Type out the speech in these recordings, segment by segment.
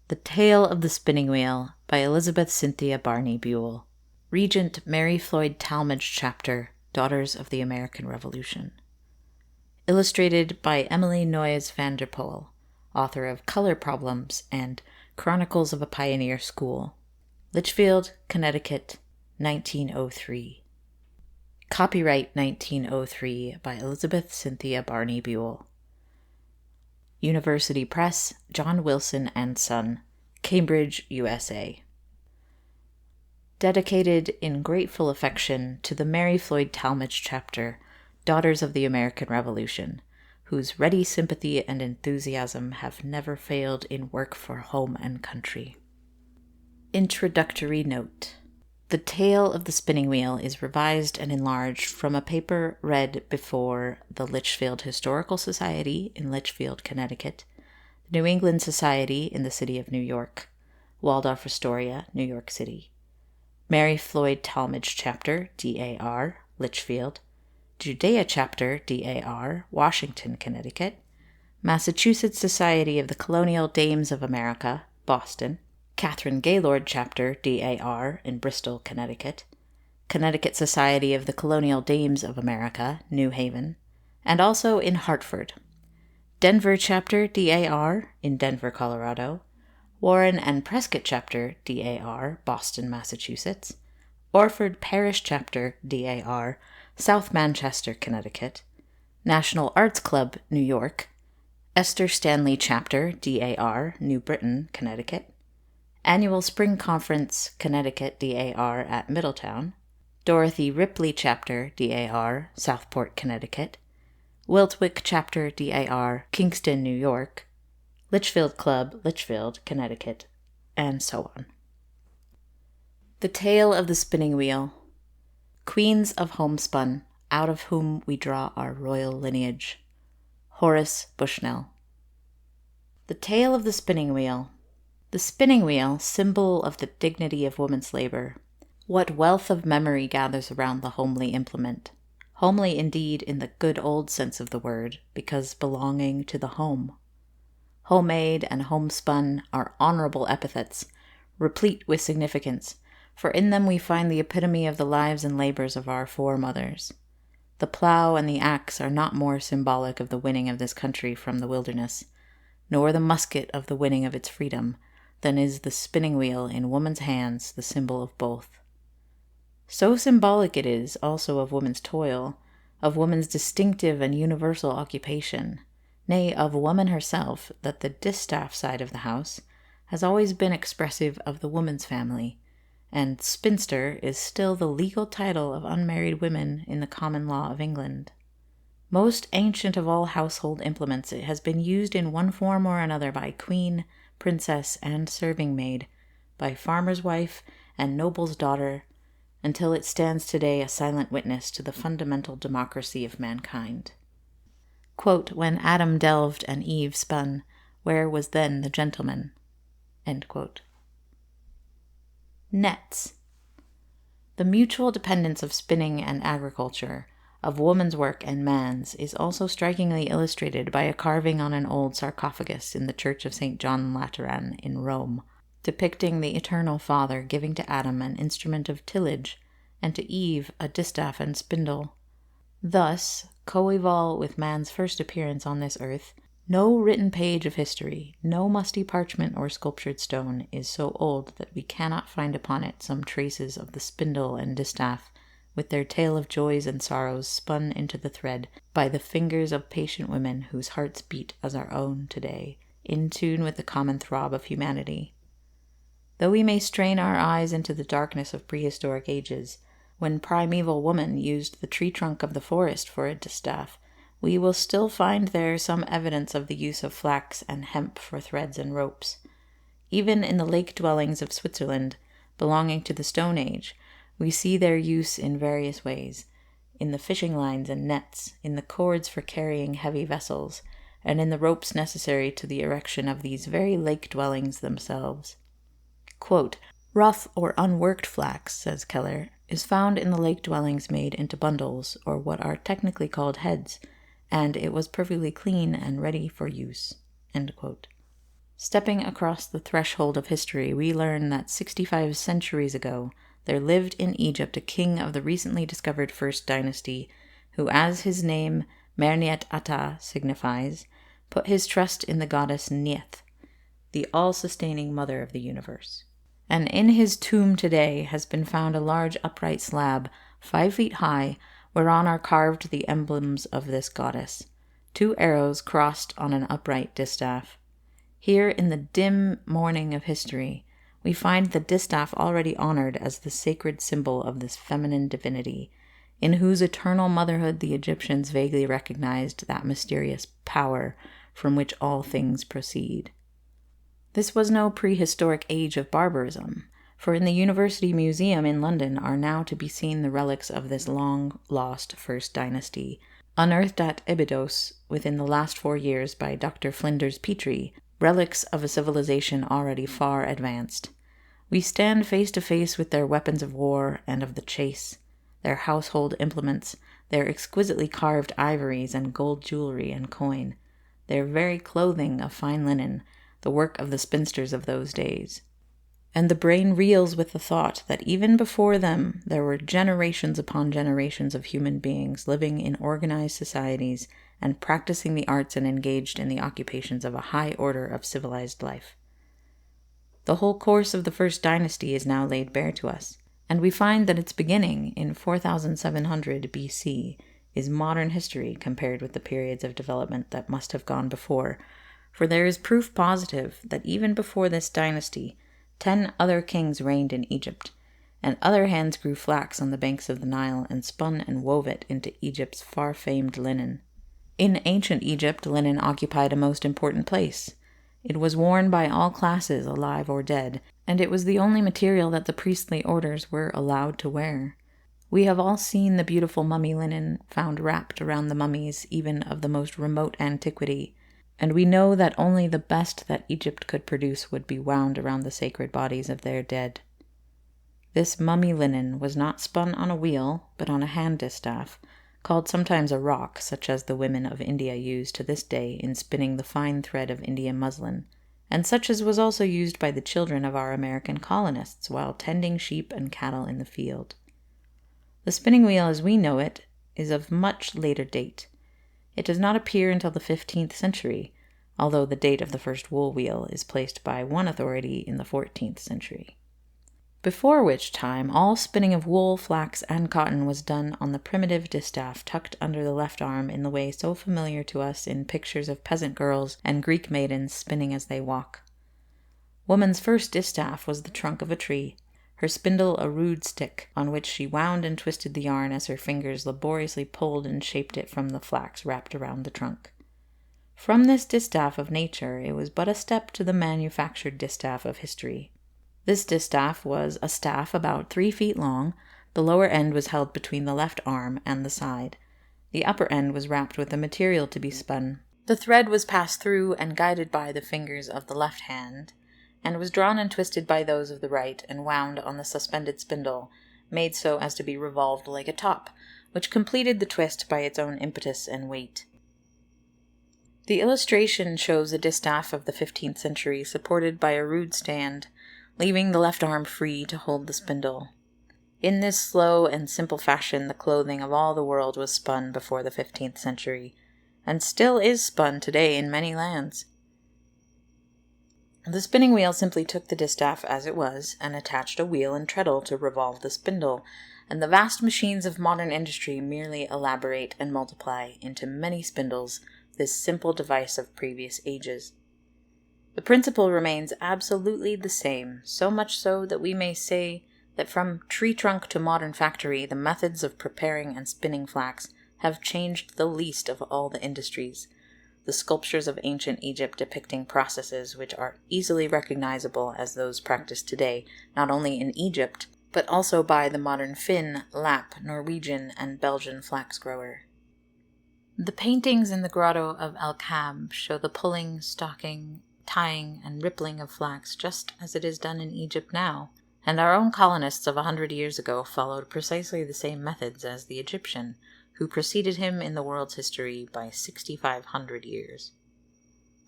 The Tale of the Spinning Wheel by Elizabeth Cynthia Barney Buel. Regent Mary Floyd Talmadge Chapter, Daughters of the American Revolution. Illustrated by Emily Noyes van der Poel, author of Color Problems and Chronicles of a Pioneer School. Litchfield, Connecticut, 1903. Copyright 1903 by Elizabeth Cynthia Barney Buel. University Press, John Wilson & Son, Cambridge, USA. Dedicated in grateful affection to the Mary Floyd Talmadge Chapter, Daughters of the American Revolution, whose ready sympathy and enthusiasm have never failed in work for home and country. Introductory Note. The Tale of the Spinning Wheel is revised and enlarged from a paper read before the Litchfield Historical Society in Litchfield, Connecticut, the New England Society in the City of New York, Waldorf Astoria, New York City, Mary Floyd Talmadge Chapter, DAR, Litchfield, Judea Chapter, DAR, Washington, Connecticut, Massachusetts Society of the Colonial Dames of America, Boston, Catherine Gaylord Chapter, DAR, in Bristol, Connecticut, Connecticut Society of the Colonial Dames of America, New Haven, and also in Hartford, Denver Chapter, DAR, in Denver, Colorado, Warren and Prescott Chapter, DAR, Boston, Massachusetts, Orford Parish Chapter, DAR, South Manchester, Connecticut, National Arts Club, New York, Esther Stanley Chapter, DAR, New Britain, Connecticut, Annual Spring Conference, Connecticut, DAR, at Middletown, Dorothy Ripley Chapter, DAR, Southport, Connecticut, Wiltwick Chapter, DAR, Kingston, New York, Litchfield Club, Litchfield, Connecticut, and so on. The Tale of the Spinning Wheel. Queens of homespun, out of whom we draw our royal lineage. Horace Bushnell. The Tale of the Spinning Wheel. The spinning wheel, symbol of the dignity of woman's labor. What wealth of memory gathers around the homely implement. Homely indeed in the good old sense of the word, because belonging to the home. Homemade and homespun are honorable epithets, replete with significance, for in them we find the epitome of the lives and labors of our foremothers. The plow and the axe are not more symbolic of the winning of this country from the wilderness, nor the musket of the winning of its freedom, than is the spinning wheel in woman's hands the symbol of both. So symbolic it is also of woman's toil, of woman's distinctive and universal occupation, nay, of woman herself, that the distaff side of the house has always been expressive of the woman's family, and spinster is still the legal title of unmarried women in the common law of England. Most ancient of all household implements, it has been used in one form or another by queen, princess, and serving maid, by farmer's wife and noble's daughter, until it stands today a silent witness to the fundamental democracy of mankind. Quote, when Adam delved and Eve spun, where was then the gentleman? End quote. Nets. The mutual dependence of spinning and agriculture, of woman's work and man's, is also strikingly illustrated by a carving on an old sarcophagus in the Church of St. John Lateran in Rome, depicting the Eternal Father giving to Adam an instrument of tillage, and to Eve a distaff and spindle. Thus, coeval with man's first appearance on this earth, no written page of history, no musty parchment or sculptured stone is so old that we cannot find upon it some traces of the spindle and distaff, with their tale of joys and sorrows spun into the thread by the fingers of patient women whose hearts beat as our own today, in tune with the common throb of humanity. Though we may strain our eyes into the darkness of prehistoric ages, when primeval woman used the tree trunk of the forest for a distaff, we will still find there some evidence of the use of flax and hemp for threads and ropes. Even in the lake dwellings of Switzerland, belonging to the Stone Age, we see their use in various ways, in the fishing lines and nets, in the cords for carrying heavy vessels, and in the ropes necessary to the erection of these very lake dwellings themselves. Quote, rough or unworked flax, says Keller, is found in the lake dwellings made into bundles, or what are technically called heads, and it was perfectly clean and ready for use. End quote. Stepping across the threshold of history, we learn that 65 centuries ago, there lived in Egypt a king of the recently discovered First Dynasty, who, as his name Merniet Ata signifies, put his trust in the goddess Neith, the all-sustaining mother of the universe. And in his tomb today has been found a large upright slab, 5 feet high, whereon are carved the emblems of this goddess, 2 arrows crossed on an upright distaff. Here, in the dim morning of history, we find the distaff already honored as the sacred symbol of this feminine divinity, in whose eternal motherhood the Egyptians vaguely recognized that mysterious power from which all things proceed. This was no prehistoric age of barbarism, for in the University Museum in London are now to be seen the relics of this long-lost First Dynasty, unearthed at Abydos within the last 4 years by Dr. Flinders Petrie, relics of a civilization already far advanced. We stand face to face with their weapons of war and of the chase, their household implements, their exquisitely carved ivories and gold jewelry and coin, their very clothing of fine linen, the work of the spinsters of those days. And the brain reels with the thought that even before them there were generations upon generations of human beings living in organized societies and practicing the arts and engaged in the occupations of a high order of civilized life. The whole course of the First Dynasty is now laid bare to us, and we find that its beginning in 4700 BC is modern history compared with the periods of development that must have gone before, for there is proof positive that even before this dynasty 10 other kings reigned in Egypt, and other hands grew flax on the banks of the Nile and spun and wove it into Egypt's far-famed linen. In ancient Egypt, linen occupied a most important place. It was worn by all classes, alive or dead, and it was the only material that the priestly orders were allowed to wear. We have all seen the beautiful mummy linen found wrapped around the mummies even of the most remote antiquity, and we know that only the best that Egypt could produce would be wound around the sacred bodies of their dead. This mummy linen was not spun on a wheel, but on a hand distaff, called sometimes a rock, such as the women of India use to this day in spinning the fine thread of Indian muslin, and such as was also used by the children of our American colonists while tending sheep and cattle in the field. The spinning wheel as we know it is of much later date. It does not appear until the 15th century, although the date of the first wool wheel is placed by one authority in the 14th century. Before which time all spinning of wool, flax, and cotton was done on the primitive distaff tucked under the left arm in the way so familiar to us in pictures of peasant girls and Greek maidens spinning as they walk. Woman's first distaff was the trunk of a tree, her spindle a rude stick, on which she wound and twisted the yarn as her fingers laboriously pulled and shaped it from the flax wrapped around the trunk. From this distaff of nature it was but a step to the manufactured distaff of history. This distaff was a staff about 3 feet long. The lower end was held between the left arm and the side. The upper end was wrapped with the material to be spun. The thread was passed through and guided by the fingers of the left hand, and was drawn and twisted by those of the right and wound on the suspended spindle, made so as to be revolved like a top, which completed the twist by its own impetus and weight. The illustration shows a distaff of the 15th century supported by a rude stand, leaving the left arm free to hold the spindle. In this slow and simple fashion the clothing of all the world was spun before the 15th century, and still is spun today in many lands. The spinning wheel simply took the distaff as it was, and attached a wheel and treadle to revolve the spindle, and the vast machines of modern industry merely elaborate and multiply into many spindles this simple device of previous ages. The principle remains absolutely the same, so much so that we may say that from tree trunk to modern factory the methods of preparing and spinning flax have changed the least of all the industries, the sculptures of ancient Egypt depicting processes which are easily recognizable as those practiced today, not only in Egypt, but also by the modern Finn, Lapp, Norwegian, and Belgian flax grower. The paintings in the grotto of El Kab show the pulling, stalking, tying, and rippling of flax just as it is done in Egypt now, and our own colonists of 100 years ago followed precisely the same methods as the Egyptian, who preceded him in the world's history by 6,500 years.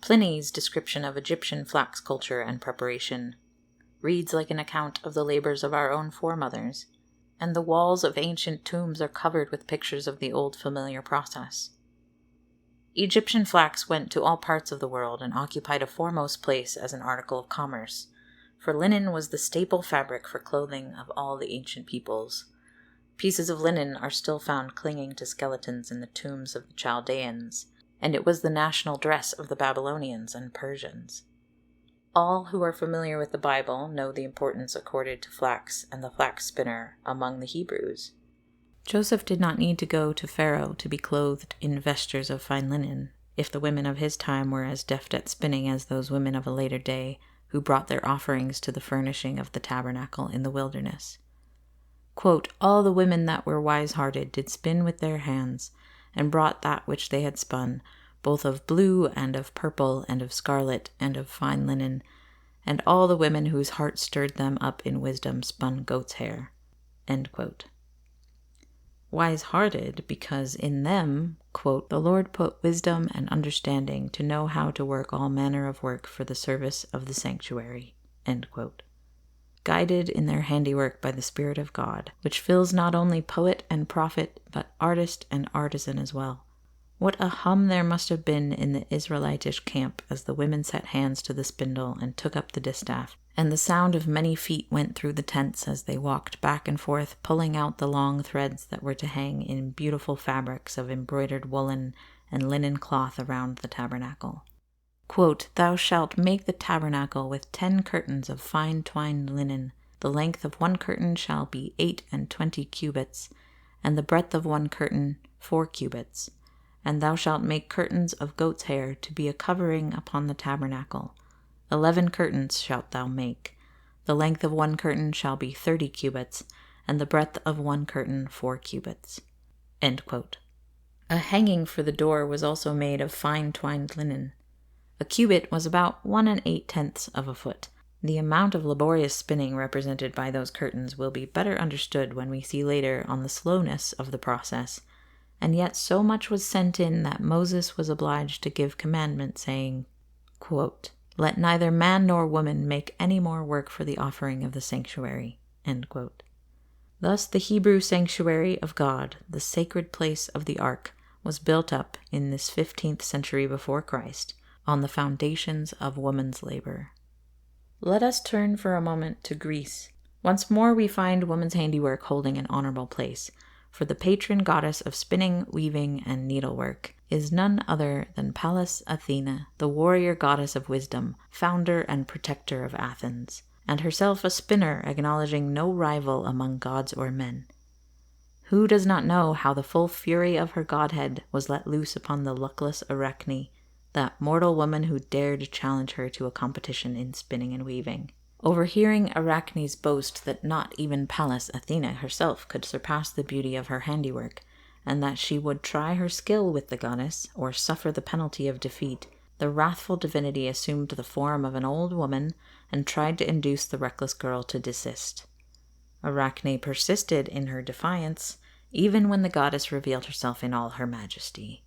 Pliny's description of Egyptian flax culture and preparation reads like an account of the labors of our own foremothers, and the walls of ancient tombs are covered with pictures of the old familiar process. Egyptian flax went to all parts of the world and occupied a foremost place as an article of commerce, for linen was the staple fabric for clothing of all the ancient peoples. Pieces of linen are still found clinging to skeletons in the tombs of the Chaldeans, and it was the national dress of the Babylonians and Persians. All who are familiar with the Bible know the importance accorded to flax and the flax spinner among the Hebrews. Joseph did not need to go to Pharaoh to be clothed in vestures of fine linen, if the women of his time were as deft at spinning as those women of a later day who brought their offerings to the furnishing of the tabernacle in the wilderness. Quote, "All the women that were wise-hearted did spin with their hands, and brought that which they had spun, both of blue and of purple and of scarlet and of fine linen, and all the women whose hearts stirred them up in wisdom spun goat's hair." End quote. Wise-hearted because in them, quote, "the Lord put wisdom and understanding to know how to work all manner of work for the service of the sanctuary." End quote. Guided in their handiwork by the Spirit of God, which fills not only poet and prophet, but artist and artisan as well. What a hum there must have been in the Israelitish camp as the women set hands to the spindle and took up the distaff, and the sound of many feet went through the tents as they walked back and forth, pulling out the long threads that were to hang in beautiful fabrics of embroidered woolen and linen cloth around the tabernacle. Quote, "Thou shalt make the tabernacle with 10 curtains of fine twined linen. The length of one curtain shall be 28 cubits, and the breadth of one curtain 4 cubits. And thou shalt make curtains of goat's hair to be a covering upon the tabernacle. 11 curtains shalt thou make. The length of one curtain shall be 30 cubits, and the breadth of one curtain 4 cubits." End quote. A hanging for the door was also made of fine twined linen. A cubit was about 1 8/10 of a foot. The amount of laborious spinning represented by those curtains will be better understood when we see later on the slowness of the process, and yet so much was sent in that Moses was obliged to give commandment, saying, quote, "Let neither man nor woman make any more work for the offering of the sanctuary." End quote. Thus the Hebrew sanctuary of God, the sacred place of the ark, was built up in this 15th century before Christ, on the foundations of woman's labor. Let us turn for a moment to Greece. Once more we find woman's handiwork holding an honorable place, for the patron goddess of spinning, weaving, and needlework is none other than Pallas Athena, the warrior goddess of wisdom, founder and protector of Athens, and herself a spinner, acknowledging no rival among gods or men. Who does not know how the full fury of her godhead was let loose upon the luckless Arachne, that mortal woman who dared challenge her to a competition in spinning and weaving? Overhearing Arachne's boast that not even Pallas Athena herself could surpass the beauty of her handiwork, and that she would try her skill with the goddess, or suffer the penalty of defeat, the wrathful divinity assumed the form of an old woman and tried to induce the reckless girl to desist. Arachne persisted in her defiance, even when the goddess revealed herself in all her majesty.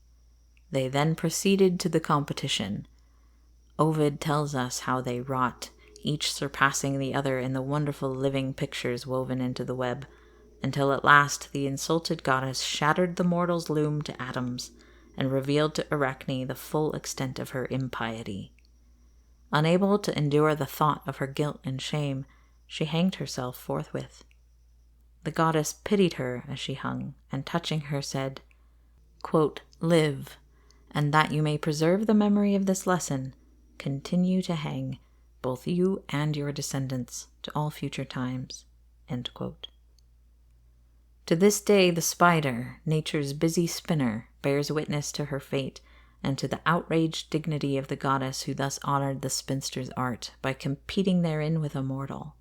They then proceeded to the competition. Ovid tells us how they wrought, each surpassing the other in the wonderful living pictures woven into the web, until at last the insulted goddess shattered the mortal's loom to atoms, and revealed to Arachne the full extent of her impiety. Unable to endure the thought of her guilt and shame, she hanged herself forthwith. The goddess pitied her as she hung, and touching her said, quote, "Live, and that you may preserve the memory of this lesson, continue to hang, both you and your descendants, to all future times." End quote. To this day the spider, nature's busy spinner, bears witness to her fate, and to the outraged dignity of the goddess who thus honored the spinster's art by competing therein with a mortal.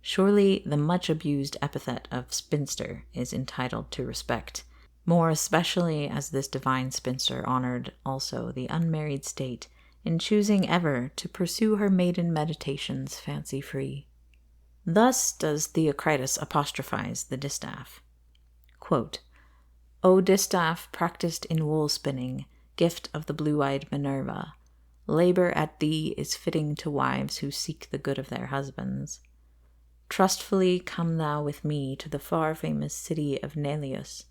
Surely the much-abused epithet of spinster is entitled to respect, more especially as this divine spinster honored also the unmarried state in choosing ever to pursue her maiden meditations fancy-free. Thus does Theocritus apostrophize the distaff. Quote, "O distaff practiced in wool spinning, gift of the blue-eyed Minerva, Labor at thee is fitting to wives who seek the good of their husbands. Trustfully come thou with me to the far famous city of Neleus,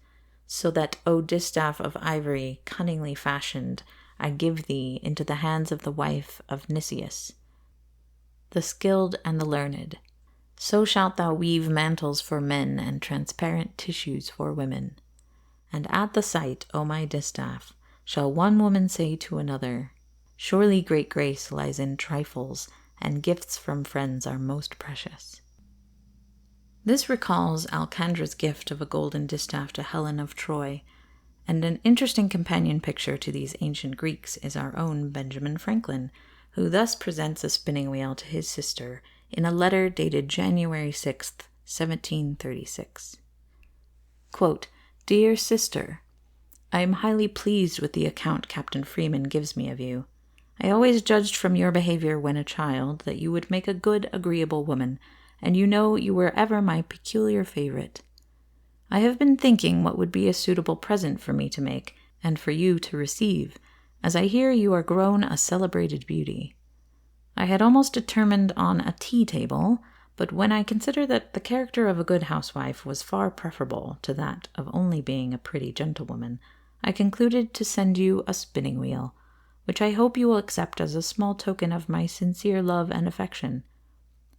so that, O distaff of ivory, cunningly fashioned, I give thee into the hands of the wife of Nicias, the skilled and the learned. So shalt thou weave mantles for men and transparent tissues for women. And at the sight, O my distaff, shall one woman say to another, Surely great grace lies in trifles, and gifts from friends are most precious. This recalls Alcandra's gift of a golden distaff to Helen of Troy, and an interesting companion picture to these ancient Greeks is our own Benjamin Franklin, who thus presents a spinning wheel to his sister in a letter dated January 6th, 1736. Quote, Dear sister, I am highly pleased with the account Captain Freeman gives me of you. I always judged from your behavior when a child that you would make a good, agreeable woman, and you know you were ever my peculiar favorite. I have been thinking what would be a suitable present for me to make, and for you to receive, as I hear you are grown a celebrated beauty. I had almost determined on a tea table, but when I considered that the character of a good housewife was far preferable to that of only being a pretty gentlewoman, I concluded to send you a spinning wheel, which I hope you will accept as a small token of my sincere love and affection.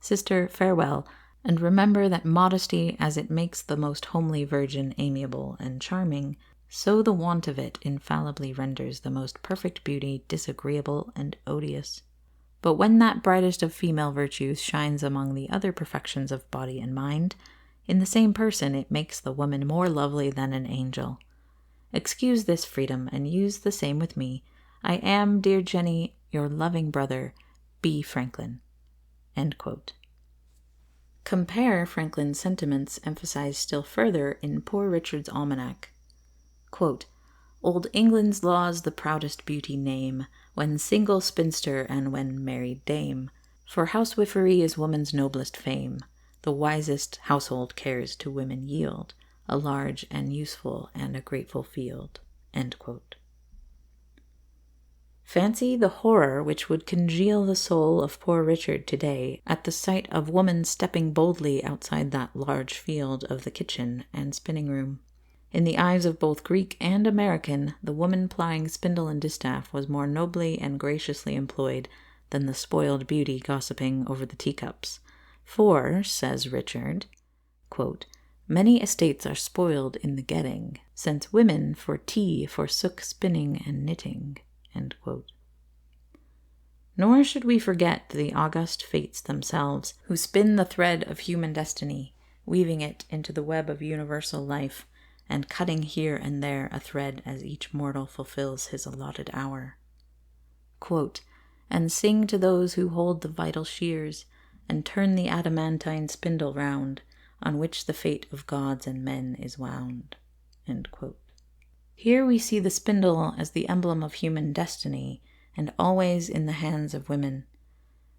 Sister, farewell, and remember that modesty as it makes the most homely virgin amiable and charming, so the want of it infallibly renders the most perfect beauty disagreeable and odious. But when that brightest of female virtues shines among the other perfections of body and mind, in the same person it makes the woman more lovely than an angel. Excuse this freedom, and use the same with me. I am, dear Jenny, your loving brother, B. Franklin. End quote. Compare Franklin's sentiments emphasized still further in Poor Richard's Almanac. Quote, Old England's laws the proudest beauty name, when single spinster and when married dame. For housewifery is woman's noblest fame. The wisest household cares to women yield, a large and useful and a grateful field. End quote. Fancy the horror which would congeal the soul of Poor Richard today at the sight of woman stepping boldly outside that large field of the kitchen and spinning room. In the eyes of both Greek and American, the woman plying spindle and distaff was more nobly and graciously employed than the spoiled beauty gossiping over the teacups. For, says Richard, quote, Many estates are spoiled in the getting, since women for tea forsook spinning and knitting. End quote. Nor should we forget the august fates themselves, who spin the thread of human destiny, weaving it into the web of universal life, and cutting here and there a thread as each mortal fulfills his allotted hour. Quote, And sing to those who hold the vital shears, and turn the adamantine spindle round, on which the fate of gods and men is wound. End quote. Here we see the spindle as the emblem of human destiny, and always in the hands of women.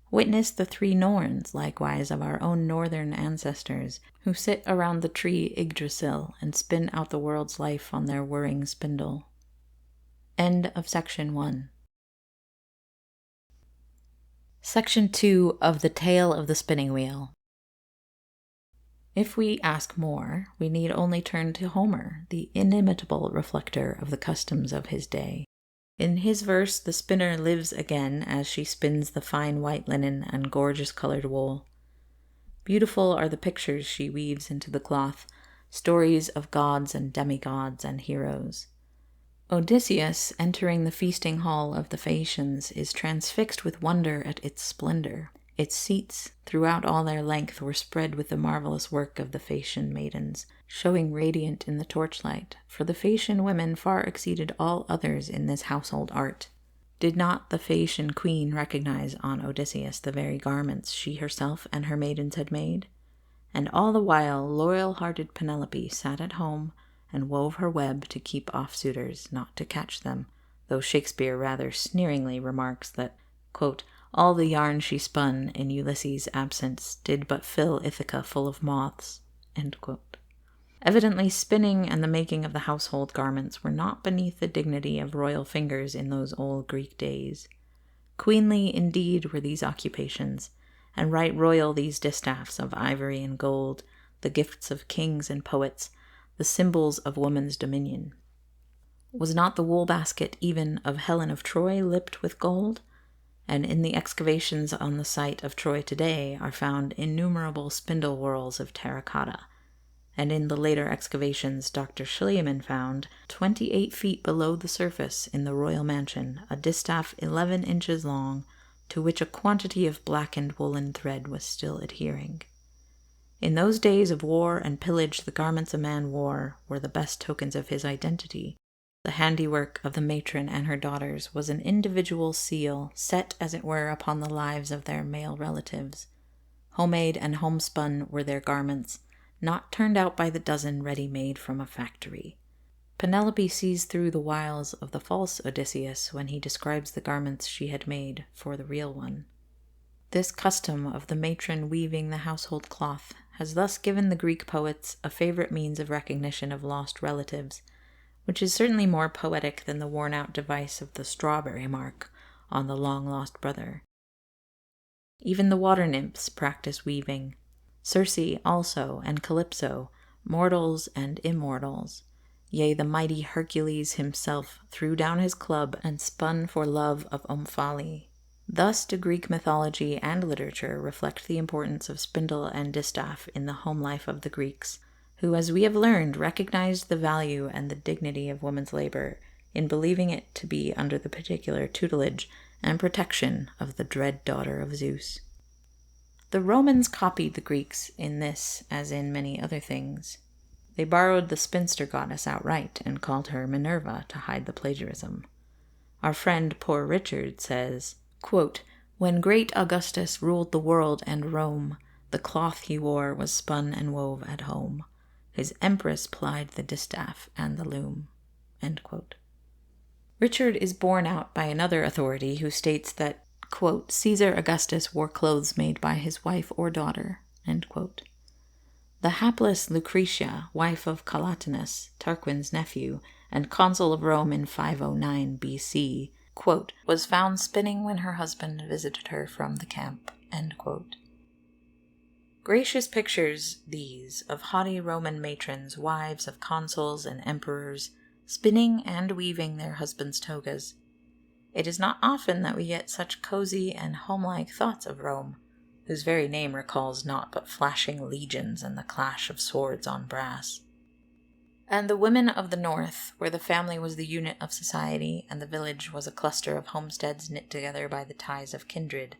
Witness the 3 Norns, likewise, of our own northern ancestors, who sit around the tree Yggdrasil and spin out the world's life on their whirring spindle. End of Section 1. Section 2 of The Tale of the Spinning Wheel. If we ask more, we need only turn to Homer, the inimitable reflector of the customs of his day. In his verse, the spinner lives again as she spins the fine white linen and gorgeous-colored wool. Beautiful are the pictures she weaves into the cloth, stories of gods and demigods and heroes. Odysseus, entering the feasting hall of the Phaeacians, is transfixed with wonder at its splendor. Its seats, throughout all their length, were spread with the marvelous work of the Phaeacian maidens, showing radiant in the torchlight, for the Phaeacian women far exceeded all others in this household art. Did not the Phaeacian queen recognize on Odysseus the very garments she herself and her maidens had made? And all the while loyal-hearted Penelope sat at home and wove her web to keep off suitors, not to catch them, though Shakespeare rather sneeringly remarks that, quote, all the yarn she spun in Ulysses' absence did but fill Ithaca full of moths. End quote. Evidently spinning and the making of the household garments were not beneath the dignity of royal fingers in those old Greek days. Queenly indeed were these occupations, and right royal these distaffs of ivory and gold, the gifts of kings and poets, the symbols of woman's dominion. Was not the wool basket even of Helen of Troy lipped with gold? And in the excavations on the site of Troy today are found innumerable spindle whorls of terracotta, and in the later excavations Dr. Schliemann found, 28 feet below the surface in the royal mansion, a distaff 11 inches long, to which a quantity of blackened woolen thread was still adhering. In those days of war and pillage, the garments a man wore were the best tokens of his identity. The handiwork of the matron and her daughters was an individual seal, set, as it were, upon the lives of their male relatives. Homemade and homespun were their garments, not turned out by the dozen ready-made from a factory. Penelope sees through the wiles of the false Odysseus when he describes the garments she had made for the real one. This custom of the matron weaving the household cloth has thus given the Greek poets a favorite means of recognition of lost relatives, which is certainly more poetic than the worn-out device of the strawberry mark on the long-lost brother. Even the water nymphs practice weaving. Circe also and Calypso, mortals and immortals. Yea, the mighty Hercules himself threw down his club and spun for love of Omphale. Thus do Greek mythology and literature reflect the importance of spindle and distaff in the home life of the Greeks, who, as we have learned, recognized the value and the dignity of woman's labor in believing it to be under the particular tutelage and protection of the dread daughter of Zeus. The Romans copied the Greeks in this as in many other things. They borrowed the spinster goddess outright and called her Minerva to hide the plagiarism. Our friend Poor Richard says, quote, "When great Augustus ruled the world and Rome, the cloth he wore was spun and wove at home. His empress plied the distaff and the loom." End quote. Richard is borne out by another authority who states that, quote, "Caesar Augustus wore clothes made by his wife or daughter." End quote. The hapless Lucretia, wife of Calatinus, Tarquin's nephew, and consul of Rome in 509 B.C., quote, "was found spinning when her husband visited her from the camp." End quote. Gracious pictures these of haughty Roman matrons, wives of consuls and emperors, spinning and weaving their husbands' togas. It is not often that we get such cozy and homelike thoughts of Rome, whose very name recalls naught but flashing legions and the clash of swords on brass. And the women of the north, where the family was the unit of society and the village was a cluster of homesteads knit together by the ties of kindred,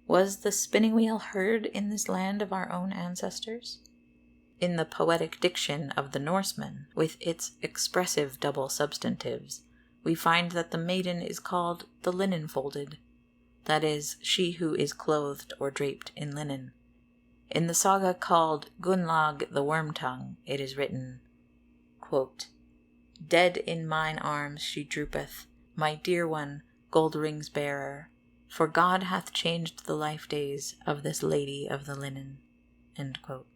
was the spinning wheel heard in this land of our own ancestors? In the poetic diction of the Norsemen, with its expressive double substantives, we find that the maiden is called the linen-folded, that is, she who is clothed or draped in linen. In the saga called Gunnlaug the Worm-tongue, it is written, quote, "Dead in mine arms she droopeth, my dear one, gold rings bearer, for God hath changed the life days of this lady of the linen." End quote.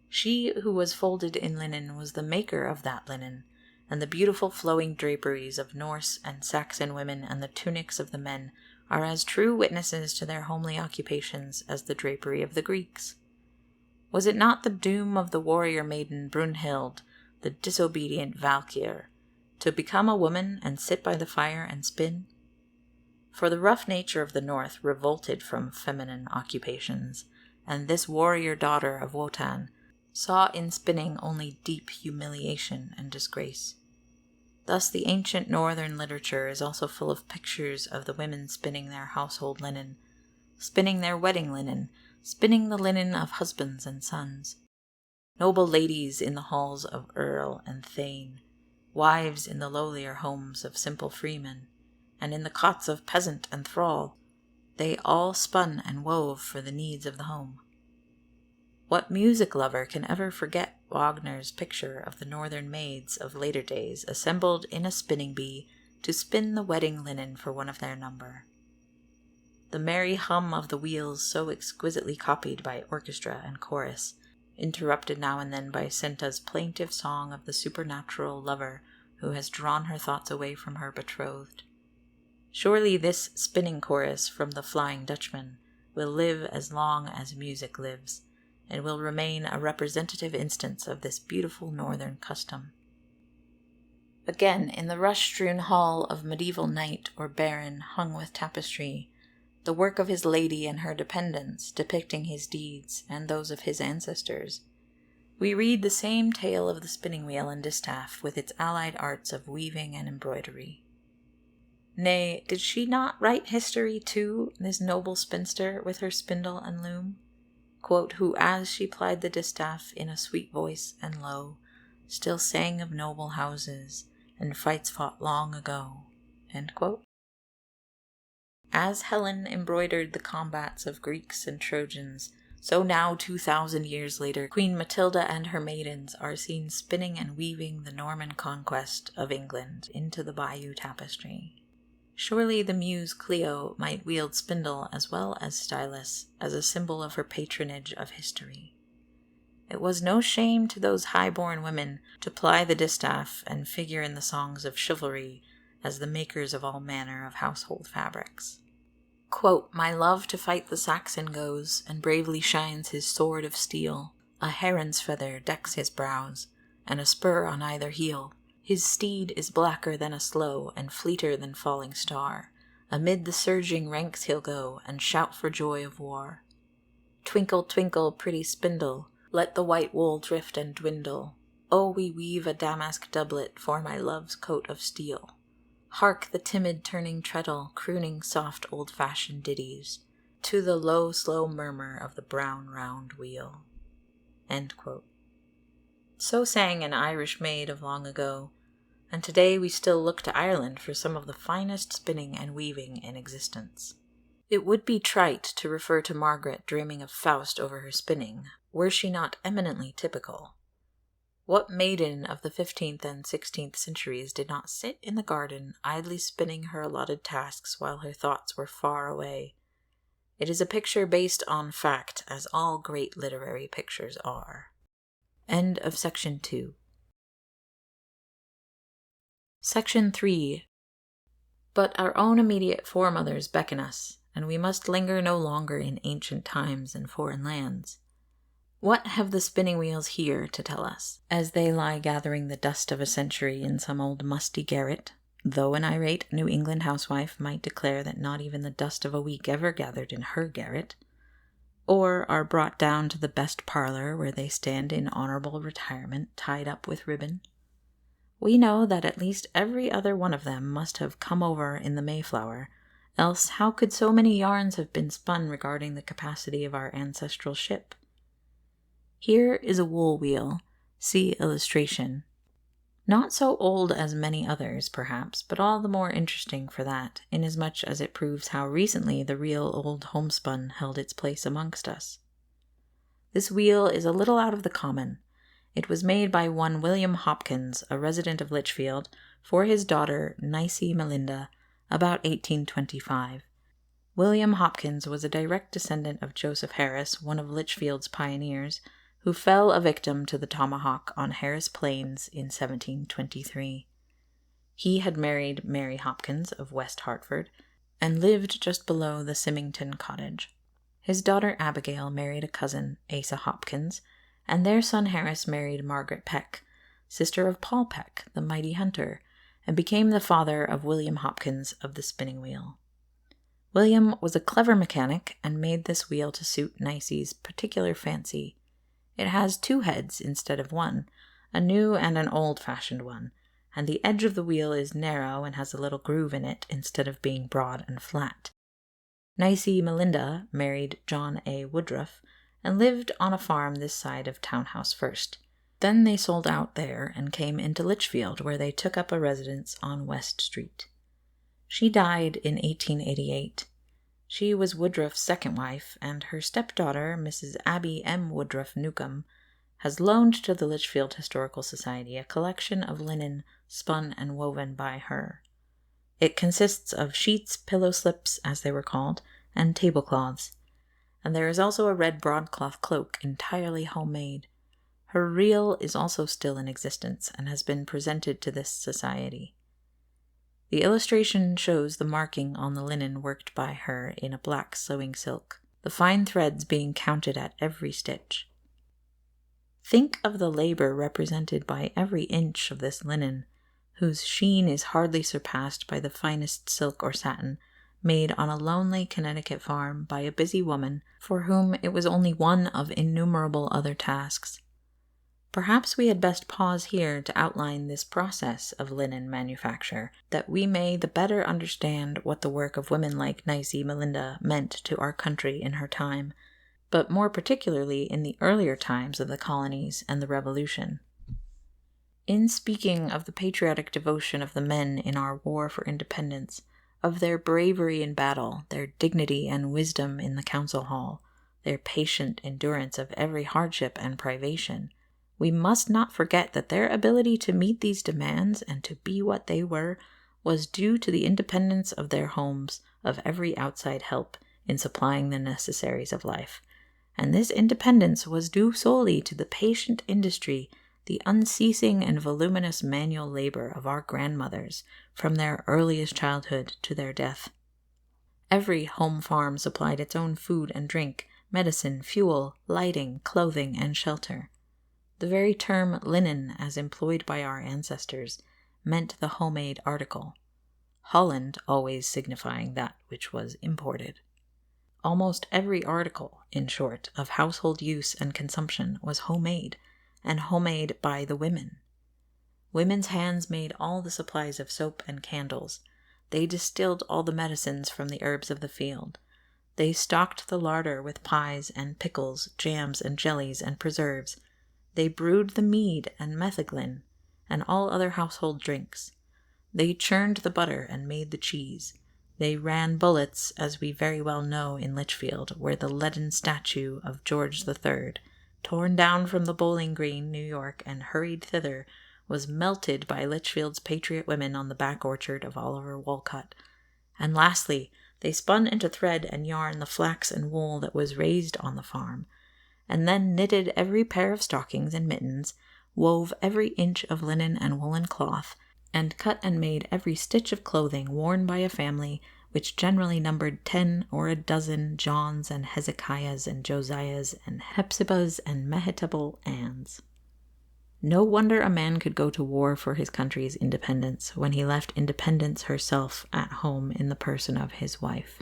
She who was folded in linen was the maker of that linen, and the beautiful flowing draperies of Norse and Saxon women and the tunics of the men are as true witnesses to their homely occupations as the drapery of the Greeks. Was it not the doom of the warrior maiden Brunhild, the disobedient Valkyr, to become a woman and sit by the fire and spin? For the rough nature of the North revolted from feminine occupations, and this warrior daughter of Wotan saw in spinning only deep humiliation and disgrace. Thus the ancient northern literature is also full of pictures of the women spinning their household linen, spinning their wedding linen, spinning the linen of husbands and sons. Noble ladies in the halls of earl and thane, wives in the lowlier homes of simple freemen, and in the cots of peasant and thrall, they all spun and wove for the needs of the home. What music lover can ever forget Wagner's picture of the northern maids of later days assembled in a spinning bee to spin the wedding linen for one of their number? The merry hum of the wheels, so exquisitely copied by orchestra and chorus, interrupted now and then by Senta's plaintive song of the supernatural lover who has drawn her thoughts away from her betrothed. Surely this spinning chorus from the Flying Dutchman will live as long as music lives, and will remain a representative instance of this beautiful northern custom. Again, in the rush-strewn hall of medieval knight or baron hung with tapestry, the work of his lady and her dependents, depicting his deeds and those of his ancestors, we read the same tale of the spinning wheel and distaff with its allied arts of weaving and embroidery. Nay, did she not write history too, this noble spinster with her spindle and loom? Quote, who, as she plied the distaff in a sweet voice and low, still sang of noble houses and fights fought long ago. End quote. As Helen embroidered the combats of Greeks and Trojans, so now 2,000 years later, Queen Matilda and her maidens are seen spinning and weaving the Norman conquest of England into the Bayeux tapestry. Surely the muse Clio might wield spindle as well as stylus as a symbol of her patronage of history. It was no shame to those high-born women to ply the distaff and figure in the songs of chivalry as the makers of all manner of household fabrics. Quote, my love to fight the Saxon goes, and bravely shines his sword of steel. A heron's feather decks his brows, and a spur on either heel. His steed is blacker than a sloe, and fleeter than falling star. Amid the surging ranks he'll go, and shout for joy of war. Twinkle, twinkle, pretty spindle, let the white wool drift and dwindle. Oh, we weave a damask doublet for my love's coat of steel. Hark the timid turning treadle, crooning soft old-fashioned ditties, to the low, slow murmur of the brown round wheel. End quote. So sang an Irish maid of long ago, and today we still look to Ireland for some of the finest spinning and weaving in existence. It would be trite to refer to Margaret dreaming of Faust over her spinning, were she not eminently typical. What maiden of the 15th and 16th centuries did not sit in the garden idly spinning her allotted tasks while her thoughts were far away? It is a picture based on fact, as all great literary pictures are. End of section 2. Section 3. But our own immediate foremothers beckon us, and we must linger no longer in ancient times and foreign lands. What have the spinning wheels here to tell us, as they lie gathering the dust of a century in some old musty garret, though an irate New England housewife might declare that not even the dust of a week ever gathered in her garret, or are brought down to the best parlor where they stand in honorable retirement tied up with ribbon? We know that at least every other one of them must have come over in the Mayflower, else how could so many yarns have been spun regarding the capacity of our ancestral ship? Here is a wool wheel. See illustration. Not so old as many others, perhaps, but all the more interesting for that, inasmuch as it proves how recently the real old homespun held its place amongst us. This wheel is a little out of the common. It was made by one William Hopkins, a resident of Lichfield, for his daughter, Nicey Melinda, about 1825. William Hopkins was a direct descendant of Joseph Harris, one of Lichfield's pioneers, who fell a victim to the tomahawk on Harris Plains in 1723. He had married Mary Hopkins of West Hartford, and lived just below the Symington cottage. His daughter Abigail married a cousin, Asa Hopkins, and their son Harris married Margaret Peck, sister of Paul Peck, the mighty hunter, and became the father of William Hopkins of the spinning wheel. William was a clever mechanic and made this wheel to suit Nicey's particular fancy. It has 2 heads instead of 1, a new and an old-fashioned one, and the edge of the wheel is narrow and has a little groove in it instead of being broad and flat. Nicey Melinda married John A. Woodruff and lived on a farm this side of Townhouse First. Then they sold out there and came into Lichfield, where they took up a residence on West Street. She died in 1888. She was Woodruff's second wife, and her stepdaughter, Mrs. Abby M. Woodruff Newcomb, has loaned to the Lichfield Historical Society a collection of linen spun and woven by her. It consists of sheets, pillow slips, as they were called, and tablecloths, and there is also a red broadcloth cloak entirely homemade. Her reel is also still in existence and has been presented to this society. The illustration shows the marking on the linen worked by her in a black sewing silk, the fine threads being counted at every stitch. Think of the labor represented by every inch of this linen, whose sheen is hardly surpassed by the finest silk or satin, made on a lonely Connecticut farm by a busy woman for whom it was only one of innumerable other tasks. Perhaps we had best pause here to outline this process of linen manufacture, that we may the better understand what the work of women like Nicey Melinda meant to our country in her time, but more particularly in the earlier times of the colonies and the Revolution. In speaking of the patriotic devotion of the men in our war for independence, of their bravery in battle, their dignity and wisdom in the council hall, their patient endurance of every hardship and privation, we must not forget that their ability to meet these demands and to be what they were was due to the independence of their homes of every outside help in supplying the necessaries of life. And this independence was due solely to the patient industry, the unceasing and voluminous manual labor of our grandmothers from their earliest childhood to their death. Every home farm supplied its own food and drink, medicine, fuel, lighting, clothing, and shelter. The very term linen, as employed by our ancestors, meant the homemade article, Holland always signifying that which was imported. Almost every article, in short, of household use and consumption was homemade, and homemade by the women. Women's hands made all the supplies of soap and candles. They distilled all the medicines from the herbs of the field. They stocked the larder with pies and pickles, jams and jellies and preserves. They brewed the mead and metheglin, and all other household drinks. They churned the butter and made the cheese. They ran bullets, as we very well know in Lichfield, where the leaden statue of George III, torn down from the Bowling Green, New York, and hurried thither, was melted by Lichfield's patriot women on the back orchard of Oliver Wolcott. And lastly, they spun into thread and yarn the flax and wool that was raised on the farm, and then knitted every pair of stockings and mittens, wove every inch of linen and woolen cloth, and cut and made every stitch of clothing worn by a family which generally numbered 10 or a dozen Johns and Hezekiahs and Josiahs and Hepzibahs and Mehetable Anns. No wonder a man could go to war for his country's independence when he left independence herself at home in the person of his wife.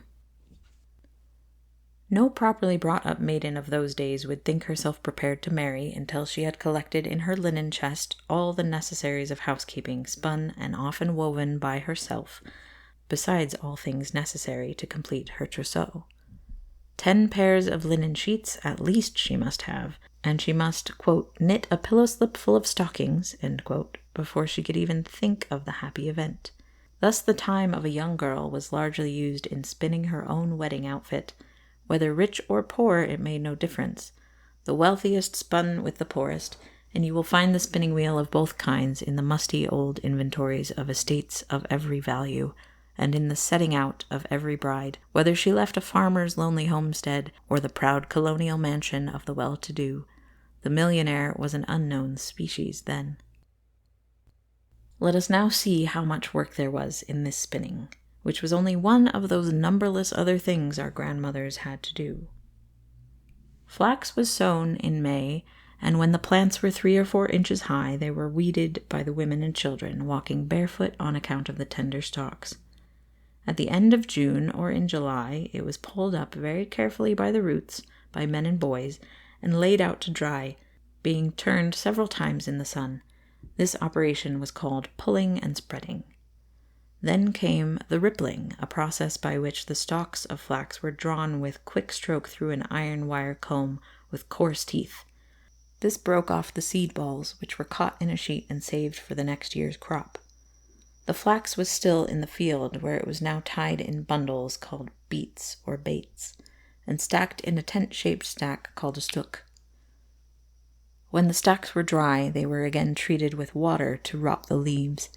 No properly brought-up maiden of those days would think herself prepared to marry until she had collected in her linen chest all the necessaries of housekeeping spun and often woven by herself, besides all things necessary to complete her trousseau. 10 pairs of linen sheets at least she must have, and she must, quote, knit a pillow-slip full of stockings, end quote, before she could even think of the happy event. Thus the time of a young girl was largely used in spinning her own wedding outfit. Whether rich or poor, it made no difference. The wealthiest spun with the poorest, and you will find the spinning wheel of both kinds in the musty old inventories of estates of every value, and in the setting out of every bride, whether she left a farmer's lonely homestead or the proud colonial mansion of the well-to-do. The millionaire was an unknown species then. Let us now see how much work there was in this spinning, which was only one of those numberless other things our grandmothers had to do. Flax was sown in May, and when the plants were 3 or 4 inches high, they were weeded by the women and children, walking barefoot on account of the tender stalks. At the end of June or in July, it was pulled up very carefully by the roots, by men and boys, and laid out to dry, being turned several times in the sun. This operation was called pulling and spreading. Then came the rippling, a process by which the stalks of flax were drawn with quick stroke through an iron wire comb with coarse teeth. This broke off the seed balls, which were caught in a sheet and saved for the next year's crop. The flax was still in the field, where it was now tied in bundles called beats or baits, and stacked in a tent-shaped stack called a stook. When the stacks were dry, they were again treated with water to rot the leaves.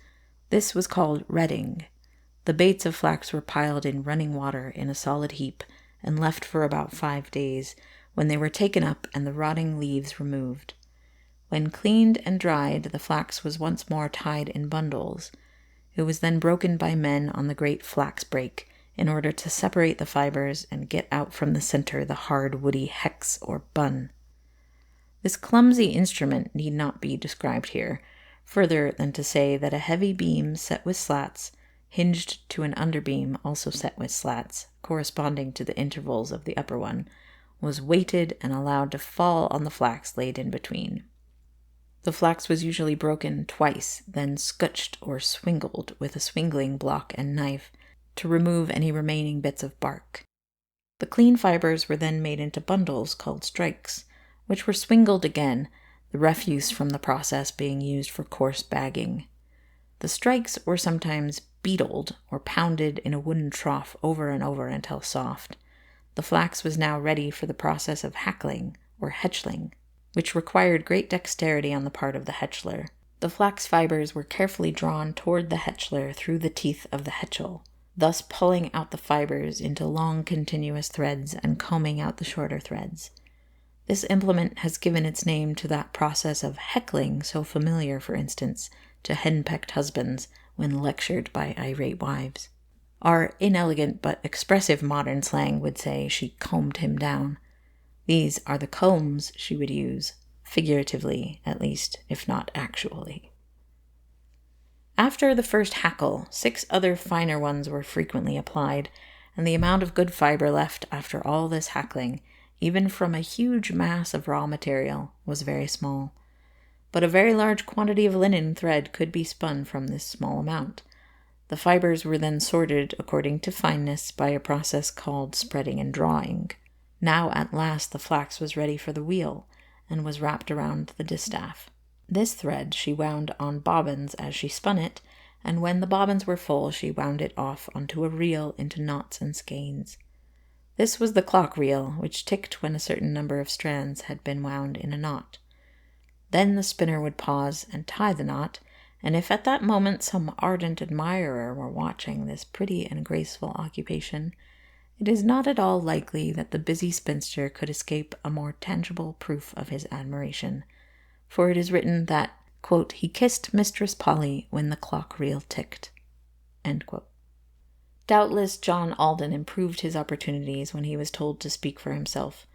This was called redding. The baits of flax were piled in running water in a solid heap and left for about 5 days, when they were taken up and the rotting leaves removed. When cleaned and dried, the flax was once more tied in bundles. It was then broken by men on the great flax brake in order to separate the fibers and get out from the center the hard woody hex or bun. This clumsy instrument need not be described here, further than to say that a heavy beam set with slats, hinged to an underbeam also set with slats, corresponding to the intervals of the upper one, was weighted and allowed to fall on the flax laid in between. The flax was usually broken twice, then scutched or swingled with a swingling block and knife to remove any remaining bits of bark. The clean fibers were then made into bundles called strikes, which were swingled again, the refuse from the process being used for coarse bagging. The strikes were sometimes beetled or pounded in a wooden trough over and over until soft. The flax was now ready for the process of hackling or hetchling, which required great dexterity on the part of the hetchler. The flax fibers were carefully drawn toward the hetchler through the teeth of the hetchel, thus pulling out the fibers into long continuous threads and combing out the shorter threads. This implement has given its name to that process of heckling so familiar, for instance, to henpecked husbands when lectured by irate wives. Our inelegant but expressive modern slang would say she combed him down. These are the combs she would use, figuratively at least, if not actually. After the first hackle, 6 other finer ones were frequently applied, and the amount of good fiber left after all this hackling, even from a huge mass of raw material, was very small. But a very large quantity of linen thread could be spun from this small amount. The fibers were then sorted according to fineness by a process called spreading and drawing. Now at last the flax was ready for the wheel, and was wrapped around the distaff. This thread she wound on bobbins as she spun it, and when the bobbins were full she wound it off onto a reel into knots and skeins. This was the clock reel, which ticked when a certain number of strands had been wound in a knot. Then the spinner would pause and tie the knot, and if at that moment some ardent admirer were watching this pretty and graceful occupation, it is not at all likely that the busy spinster could escape a more tangible proof of his admiration, for it is written that, quote, "he kissed Mistress Polly when the clock reel ticked." End quote. Doubtless John Alden improved his opportunities when he was told to speak for himself.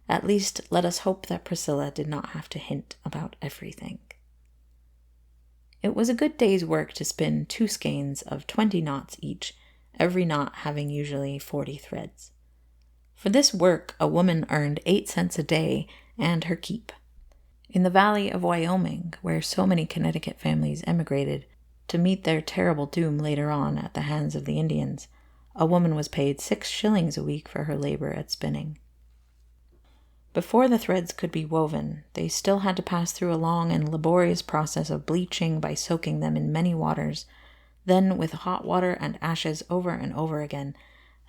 At least let us hope that Priscilla did not have to hint about everything. It was a good day's work to spin 2 skeins of 20 knots each, every knot having usually 40 threads. For this work a woman earned 8 cents a day and her keep. In the valley of Wyoming, where so many Connecticut families emigrated, to meet their terrible doom later on at the hands of the Indians, a woman was paid 6 shillings a week for her labor at spinning. Before the threads could be woven, they still had to pass through a long and laborious process of bleaching by soaking them in many waters, then with hot water and ashes over and over again,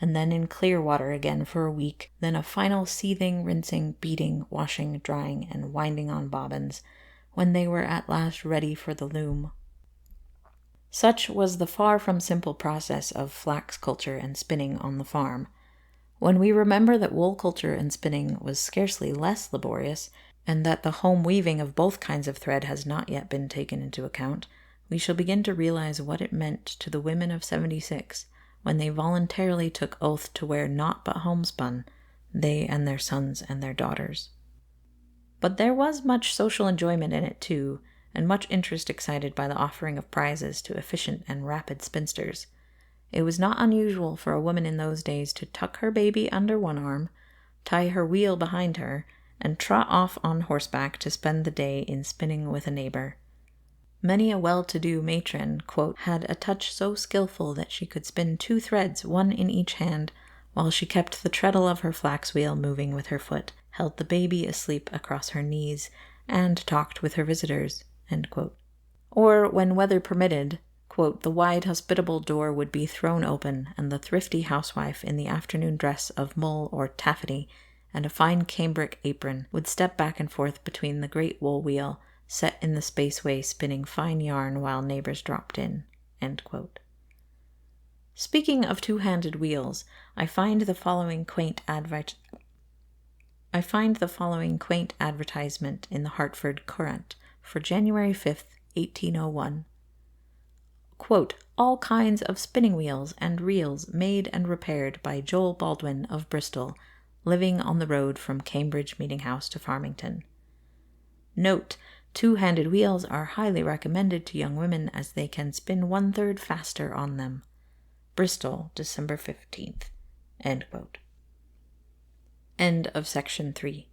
and then in clear water again for a week, then a final seething, rinsing, beating, washing, drying, and winding on bobbins, when they were at last ready for the loom. Such was the far from simple process of flax culture and spinning on the farm. When we remember that wool culture and spinning was scarcely less laborious, and that the home weaving of both kinds of thread has not yet been taken into account, we shall begin to realize what it meant to the women of '76 when they voluntarily took oath to wear naught but homespun, they and their sons and their daughters. But there was much social enjoyment in it too, and much interest excited by the offering of prizes to efficient and rapid spinsters. It was not unusual for a woman in those days to tuck her baby under one arm, tie her wheel behind her, and trot off on horseback to spend the day in spinning with a neighbor. Many a well-to-do matron, quote, had a touch so skillful that she could spin 2 threads, one in each hand, while she kept the treadle of her flax wheel moving with her foot, held the baby asleep across her knees, and talked with her visitors, end quote. Or, when weather permitted, quote, the wide hospitable door would be thrown open, and the thrifty housewife in the afternoon dress of mull or taffety, and a fine cambric apron, would step back and forth between the great wool wheel, set in the spaceway spinning fine yarn while neighbors dropped in, end quote. Speaking of 2-handed wheels, I find the following quaint advertisement in the Hartford Courant for January 5th, 1801. quote, all kinds of spinning wheels and reels made and repaired by Joel Baldwin of Bristol, living on the road from Cambridge Meeting House to Farmington. Note, two-handed wheels are highly recommended to young women as they can spin 1/3 faster on them. Bristol, December 15th. End quote. End of section 3.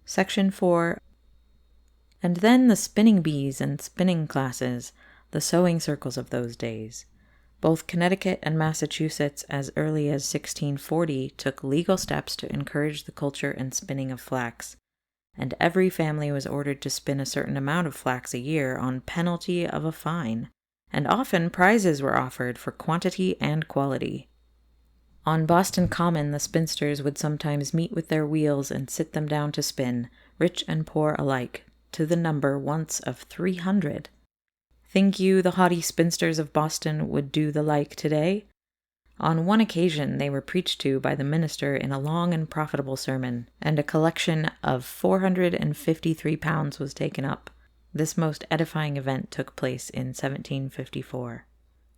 Section 4. And then the spinning bees and spinning classes, the sewing circles of those days. Both Connecticut and Massachusetts, as early as 1640, took legal steps to encourage the culture and spinning of flax, and every family was ordered to spin a certain amount of flax a year on penalty of a fine, and often prizes were offered for quantity and quality. On Boston Common, the spinsters would sometimes meet with their wheels and sit them down to spin, rich and poor alike, to the number once of 300. Think you the haughty spinsters of Boston would do the like today? On one occasion they were preached to by the minister in a long and profitable sermon, and a collection of £453 was taken up. This most edifying event took place in 1754.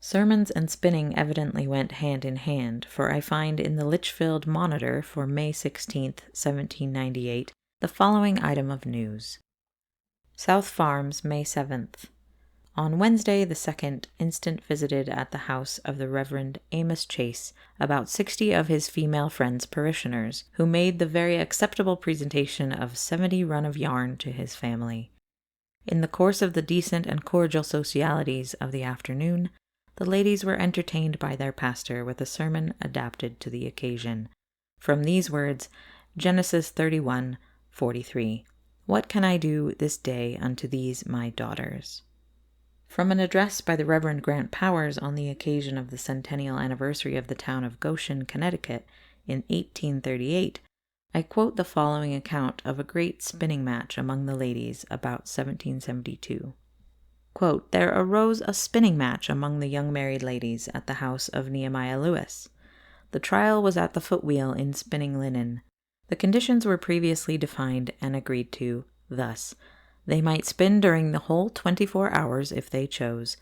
Sermons and spinning evidently went hand in hand, for I find in the Lichfield Monitor for May 16, 1798, the following item of news. South Farms, May 7th. On Wednesday the 2nd, instant visited at the house of the Reverend Amos Chase about 60 of his female friends parishioners, who made the very acceptable presentation of 70 run of yarn to his family. In the course of the decent and cordial socialities of the afternoon, the ladies were entertained by their pastor with a sermon adapted to the occasion. From these words, Genesis 31:43. What can I do this day unto these my daughters? From an address by the Reverend Grant Powers on the occasion of the centennial anniversary of the town of Goshen, Connecticut, in 1838, I quote the following account of a great spinning match among the ladies about 1772. Quote, there arose a spinning match among the young married ladies at the house of Nehemiah Lewis. The trial was at the footwheel in spinning linen. The conditions were previously defined and agreed to, thus. They might spin during the whole 24 hours if they chose.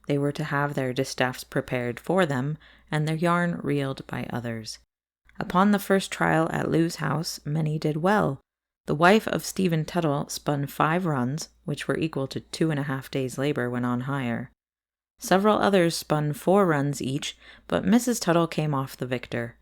They were to have their distaffs prepared for them, and their yarn reeled by others. Upon the first trial at Lew's house, many did well. The wife of Stephen Tuttle spun 5 runs, which were equal to 2.5 days' labor when on hire. Several others spun 4 runs each, but Mrs. Tuttle came off the victor.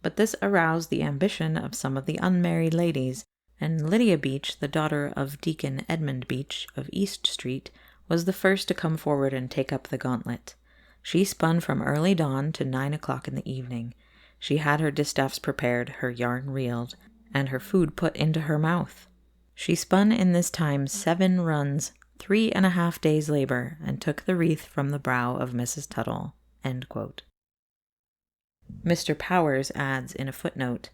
But this aroused the ambition of some of the unmarried ladies, and Lydia Beach, the daughter of Deacon Edmund Beach of East Street, was the first to come forward and take up the gauntlet. She spun from early dawn to 9 o'clock in the evening. She had her distaffs prepared, her yarn reeled, and her food put into her mouth. She spun in this time 7 runs, 3.5 days' labor, and took the wreath from the brow of Mrs. Tuttle. End quote. Mr. Powers adds in a footnote,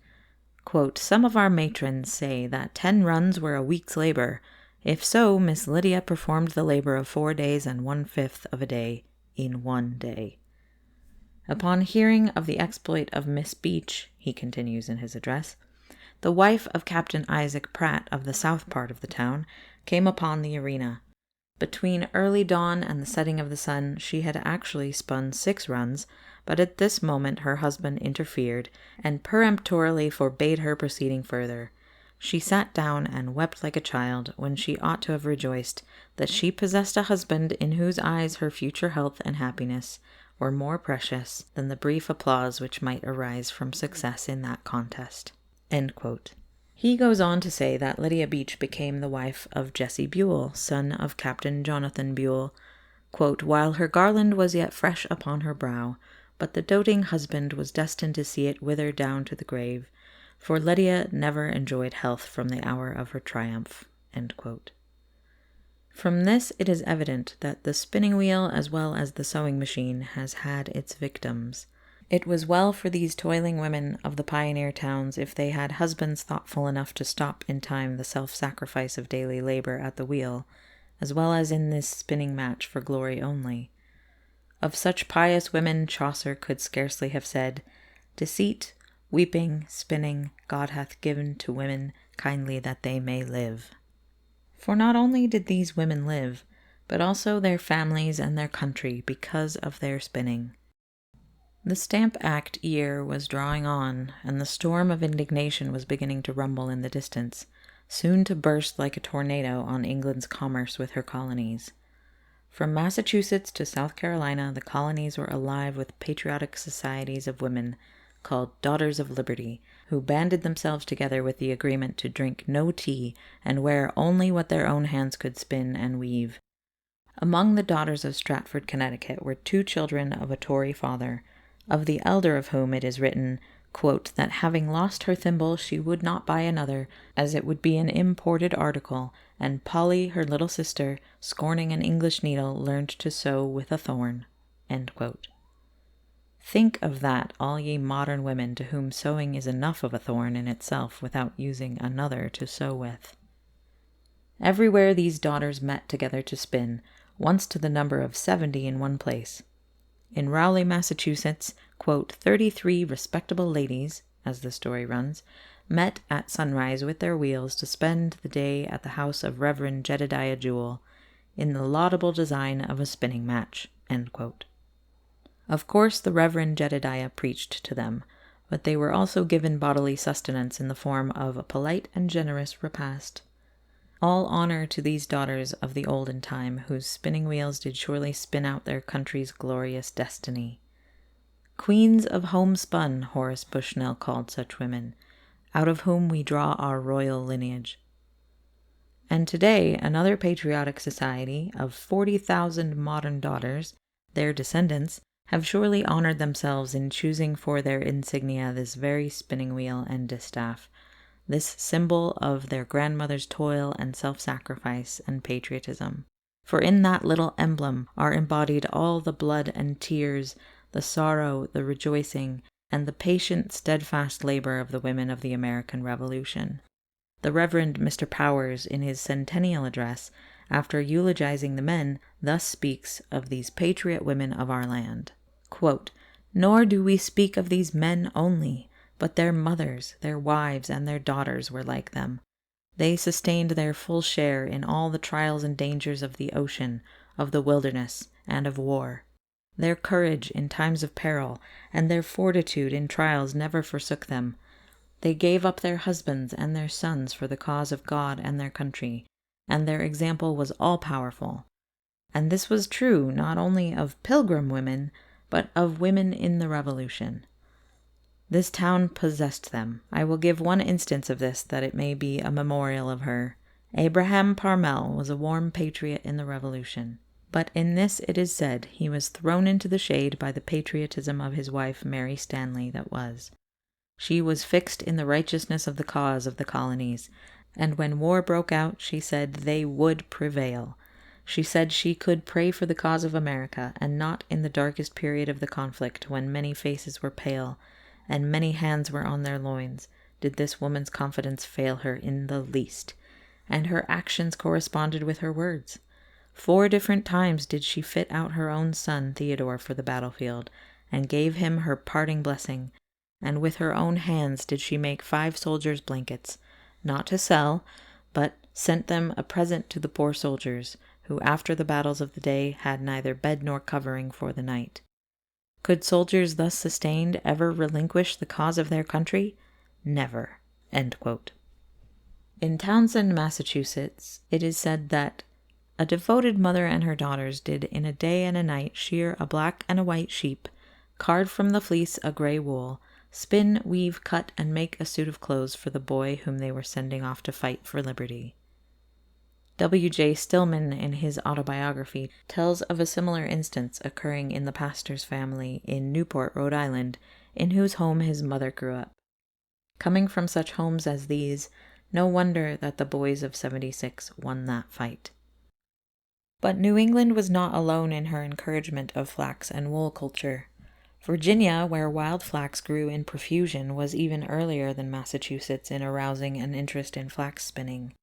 quote, some of our matrons say that 10 runs were a week's labor. If so, Miss Lydia performed the labor of 4 days and 1/5 of a day in 1 day. Upon hearing of the exploit of Miss Beach, he continues in his address, the wife of Captain Isaac Pratt of the south part of the town came upon the arena. Between early dawn and the setting of the sun, she had actually spun 6 runs, but at this moment her husband interfered and peremptorily forbade her proceeding further. She sat down and wept like a child when she ought to have rejoiced that she possessed a husband in whose eyes her future health and happiness were more precious than the brief applause which might arise from success in that contest. End quote. He goes on to say that Lydia Beach became the wife of Jesse Buel, son of Captain Jonathan Buel, quote, while her garland was yet fresh upon her brow, but the doting husband was destined to see it wither down to the grave, for Lydia never enjoyed health from the hour of her triumph. End quote. From this it is evident that the spinning wheel as well as the sewing machine has had its victims. It was well for these toiling women of the pioneer towns if they had husbands thoughtful enough to stop in time the self-sacrifice of daily labor at the wheel, as well as in this spinning match for glory only. Of such pious women Chaucer could scarcely have said, deceit, weeping, spinning, God hath given to women kindly that they may live. For not only did these women live, but also their families and their country because of their spinning. The Stamp Act year was drawing on, and the storm of indignation was beginning to rumble in the distance, soon to burst like a tornado on England's commerce with her colonies. From Massachusetts to South Carolina, the colonies were alive with patriotic societies of women, called Daughters of Liberty, who banded themselves together with the agreement to drink no tea and wear only what their own hands could spin and weave. Among the daughters of Stratford, Connecticut, were 2 children of a Tory father, of the elder of whom it is written, quote, that having lost her thimble she would not buy another, as it would be an imported article, and Polly, her little sister, scorning an English needle, learned to sew with a thorn. End quote. Think of that, all ye modern women to whom sewing is enough of a thorn in itself without using another to sew with. Everywhere these daughters met together to spin, once to the number of 70 in one place. In Rowley, Massachusetts, quote, 33 respectable ladies, as the story runs, met at sunrise with their wheels to spend the day at the house of Reverend Jedediah Jewell, in the laudable design of a spinning match. End quote. Of course the Reverend Jedediah preached to them, but they were also given bodily sustenance in the form of a polite and generous repast. All honor to these daughters of the olden time, whose spinning wheels did surely spin out their country's glorious destiny. Queens of homespun, Horace Bushnell called such women, out of whom we draw our royal lineage. And today, another patriotic society of 40,000 modern daughters, their descendants, have surely honored themselves in choosing for their insignia this very spinning wheel and distaff, this symbol of their grandmother's toil and self-sacrifice and patriotism. For in that little emblem are embodied all the blood and tears, the sorrow, the rejoicing, and the patient, steadfast labor of the women of the American Revolution. The Reverend Mr. Powers, in his centennial address, after eulogizing the men, thus speaks of these patriot women of our land. Quote, "Nor do we speak of these men only, but their mothers, their wives, and their daughters were like them. They sustained their full share in all the trials and dangers of the ocean, of the wilderness, and of war. Their courage in times of peril, and their fortitude in trials never forsook them. They gave up their husbands and their sons for the cause of God and their country, and their example was all-powerful. And this was true not only of Pilgrim women, but of women in the Revolution. This town possessed them. I will give one instance of this, that it may be a memorial of her. Abraham Parmel was a warm patriot in the Revolution, but in this it is said he was thrown into the shade by the patriotism of his wife Mary Stanley that was. She was fixed in the righteousness of the cause of the colonies, and when war broke out, she said they would prevail. She said she could pray for the cause of America, and not in the darkest period of the conflict, when many faces were pale, and many hands were on their loins, did this woman's confidence fail her in the least, and her actions corresponded with her words. 4 different times did she fit out her own son Theodore for the battlefield, and gave him her parting blessing, and with her own hands did she make 5 soldiers' blankets, not to sell, but sent them a present to the poor soldiers, who after the battles of the day had neither bed nor covering for the night. Could soldiers thus sustained ever relinquish the cause of their country? Never." End quote. In Townsend, Massachusetts, it is said that a devoted mother and her daughters did in a day and a night shear a black and a white sheep, card from the fleece a grey wool, spin, weave, cut, and make a suit of clothes for the boy whom they were sending off to fight for liberty. W.J. Stillman, in his autobiography, tells of a similar instance occurring in the pastor's family in Newport, Rhode Island, in whose home his mother grew up. Coming from such homes as these, no wonder that the boys of '76 won that fight. But New England was not alone in her encouragement of flax and wool culture. Virginia, where wild flax grew in profusion, was even earlier than Massachusetts in arousing an interest in flax spinning.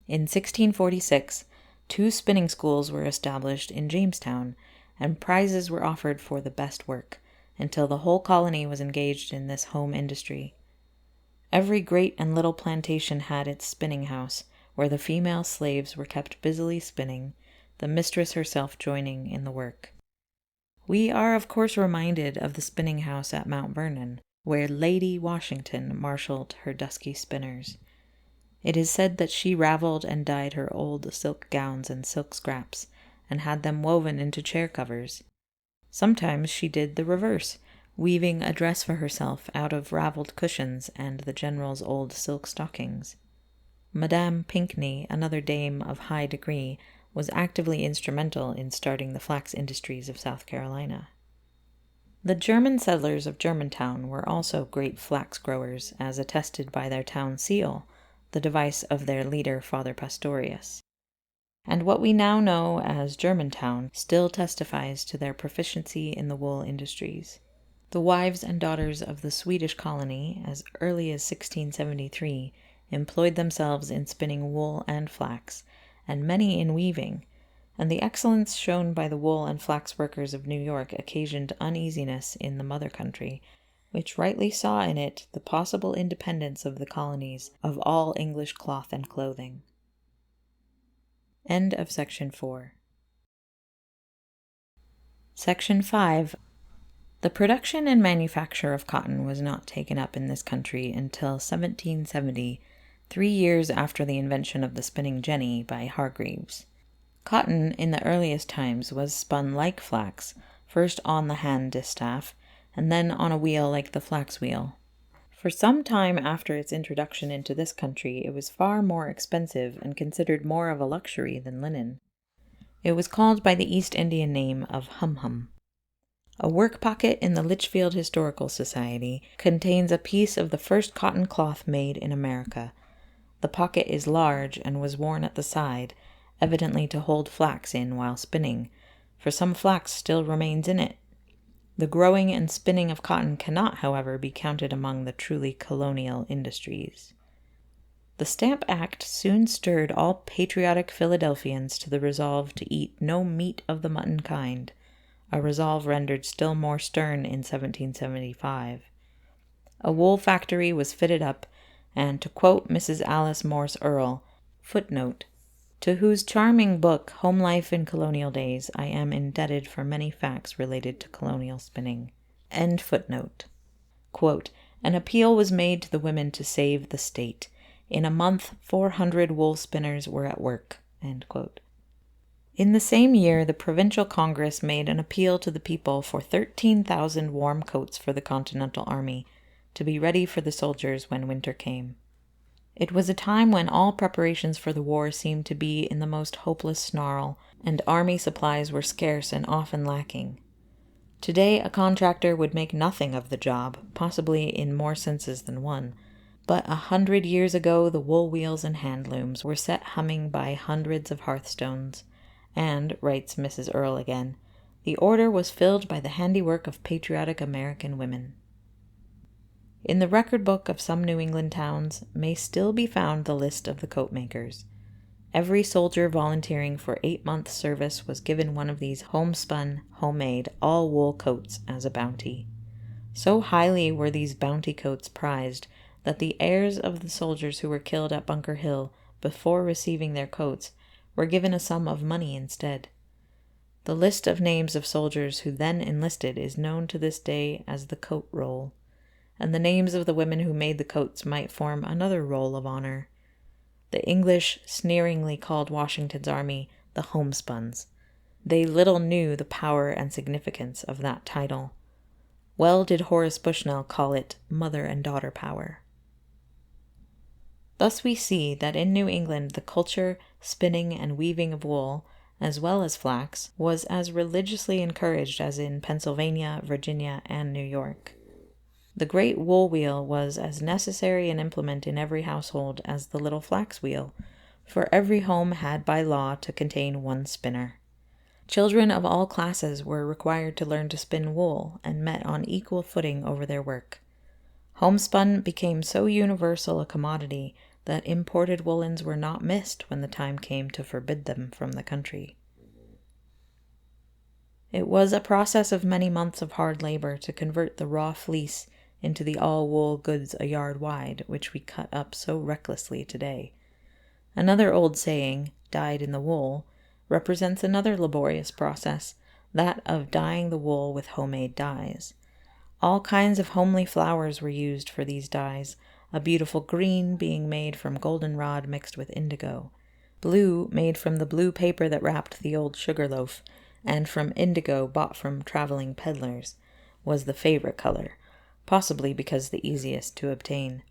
In 1646, 2 spinning schools were established in Jamestown, and prizes were offered for the best work, until the whole colony was engaged in this home industry. Every great and little plantation had its spinning house, where the female slaves were kept busily spinning, the mistress herself joining in the work. We are of course reminded of the spinning house at Mount Vernon, where Lady Washington marshaled her dusky spinners. It is said that she raveled and dyed her old silk gowns and silk scraps, and had them woven into chair covers. Sometimes she did the reverse, weaving a dress for herself out of raveled cushions and the general's old silk stockings. Madame Pinckney, another dame of high degree, was actively instrumental in starting the flax industries of South Carolina. The German settlers of Germantown were also great flax growers, as attested by their town seal, the device of their leader, Father Pastorius. And what we now know as Germantown still testifies to their proficiency in the wool industries. The wives and daughters of the Swedish colony, as early as 1673, employed themselves in spinning wool and flax, and many in weaving, and the excellence shown by the wool and flax workers of New York occasioned uneasiness in the mother country, which rightly saw in it the possible independence of the colonies of all English cloth and clothing. End of Section 4. Section 5. The production and manufacture of cotton was not taken up in this country until 1770, 3 years after the invention of the spinning jenny by Hargreaves. Cotton, in the earliest times, was spun like flax, first on the hand distaff, and then on a wheel like the flax wheel. For some time after its introduction into this country, it was far more expensive and considered more of a luxury than linen. It was called by the East Indian name of hum-hum. A work pocket in the Litchfield Historical Society contains a piece of the first cotton cloth made in America. The pocket is large and was worn at the side, evidently to hold flax in while spinning, for some flax still remains in it. The growing and spinning of cotton cannot, however, be counted among the truly colonial industries. The Stamp Act soon stirred all patriotic Philadelphians to the resolve to eat no meat of the mutton kind, a resolve rendered still more stern in 1775. A wool factory was fitted up, and, to quote Mrs. Alice Morse Earle, footnote, to whose charming book, Home Life in Colonial Days, I am indebted for many facts related to colonial spinning. End footnote. Quote, an appeal was made to the women to save the state. In a month, 400 wool spinners were at work. End quote. In the same year, the Provincial Congress made an appeal to the people for 13,000 warm coats for the Continental Army, to be ready for the soldiers when winter came. It was a time when all preparations for the war seemed to be in the most hopeless snarl, and army supplies were scarce and often lacking. Today, a contractor would make nothing of the job, possibly in more senses than one. But 100 years ago, the wool wheels and hand looms were set humming by hundreds of hearthstones, and, writes Mrs. Earle again, the order was filled by the handiwork of patriotic American women. In the record book of some New England towns may still be found the list of the coat makers. Every soldier volunteering for 8 months' service was given one of these homespun, homemade, all-wool coats as a bounty. So highly were these bounty coats prized that the heirs of the soldiers who were killed at Bunker Hill before receiving their coats were given a sum of money instead. The list of names of soldiers who then enlisted is known to this day as the coat roll, and the names of the women who made the coats might form another roll of honor. The English sneeringly called Washington's army the homespuns. They little knew the power and significance of that title. Well did Horace Bushnell call it mother and daughter power. Thus we see that in New England the culture, spinning, and weaving of wool, as well as flax, was as religiously encouraged as in Pennsylvania, Virginia, and New York. The great wool wheel was as necessary an implement in every household as the little flax wheel, for every home had by law to contain one spinner. Children of all classes were required to learn to spin wool, and met on equal footing over their work. Homespun became so universal a commodity that imported woolens were not missed when the time came to forbid them from the country. It was a process of many months of hard labor to convert the raw fleece into the all-wool goods a yard wide, which we cut up so recklessly today. Another old saying, dyed in the wool, represents another laborious process, that of dyeing the wool with homemade dyes. All kinds of homely flowers were used for these dyes, a beautiful green being made from goldenrod mixed with indigo, blue made from the blue paper that wrapped the old sugar loaf, and from indigo bought from traveling peddlers, was the favorite color, possibly because the easiest to obtain.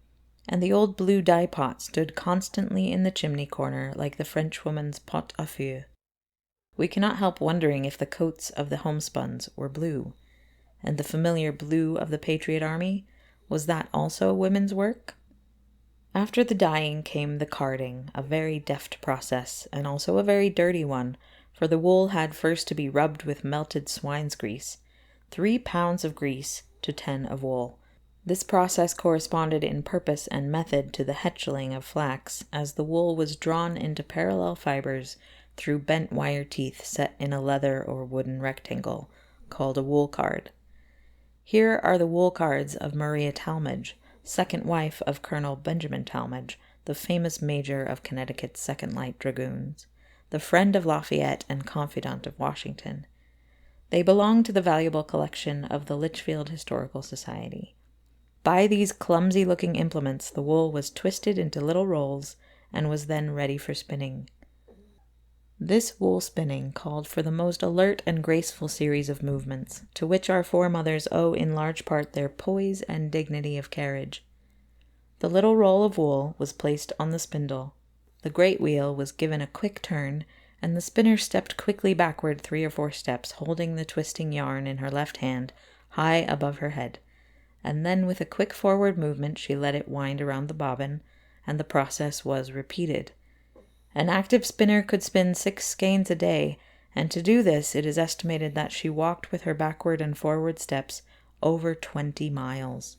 And the old blue dye pot stood constantly in the chimney corner like the Frenchwoman's pot à feu. We cannot help wondering if the coats of the homespuns were blue. And the familiar blue of the Patriot Army, was that also women's work? After the dyeing came the carding, a very deft process, and also a very dirty one, for the wool had first to be rubbed with melted swine's grease, 3 pounds of grease to 10 of wool. This process corresponded in purpose and method to the hetcheling of flax, as the wool was drawn into parallel fibers through bent wire teeth set in a leather or wooden rectangle, called a wool card. Here are the wool cards of Maria Talmadge, second wife of Colonel Benjamin Talmadge, the famous major of Connecticut's Second Light Dragoons, the friend of Lafayette and confidant of Washington. They belong to the valuable collection of the Litchfield Historical Society. By these clumsy-looking implements the wool was twisted into little rolls and was then ready for spinning. This wool spinning called for the most alert and graceful series of movements, to which our foremothers owe in large part their poise and dignity of carriage. The little roll of wool was placed on the spindle, the great wheel was given a quick turn, and the spinner stepped quickly backward 3 or 4 steps, holding the twisting yarn in her left hand, high above her head, and then with a quick forward movement she let it wind around the bobbin, and the process was repeated. An active spinner could spin 6 skeins a day, and to do this it is estimated that she walked with her backward and forward steps over 20 miles.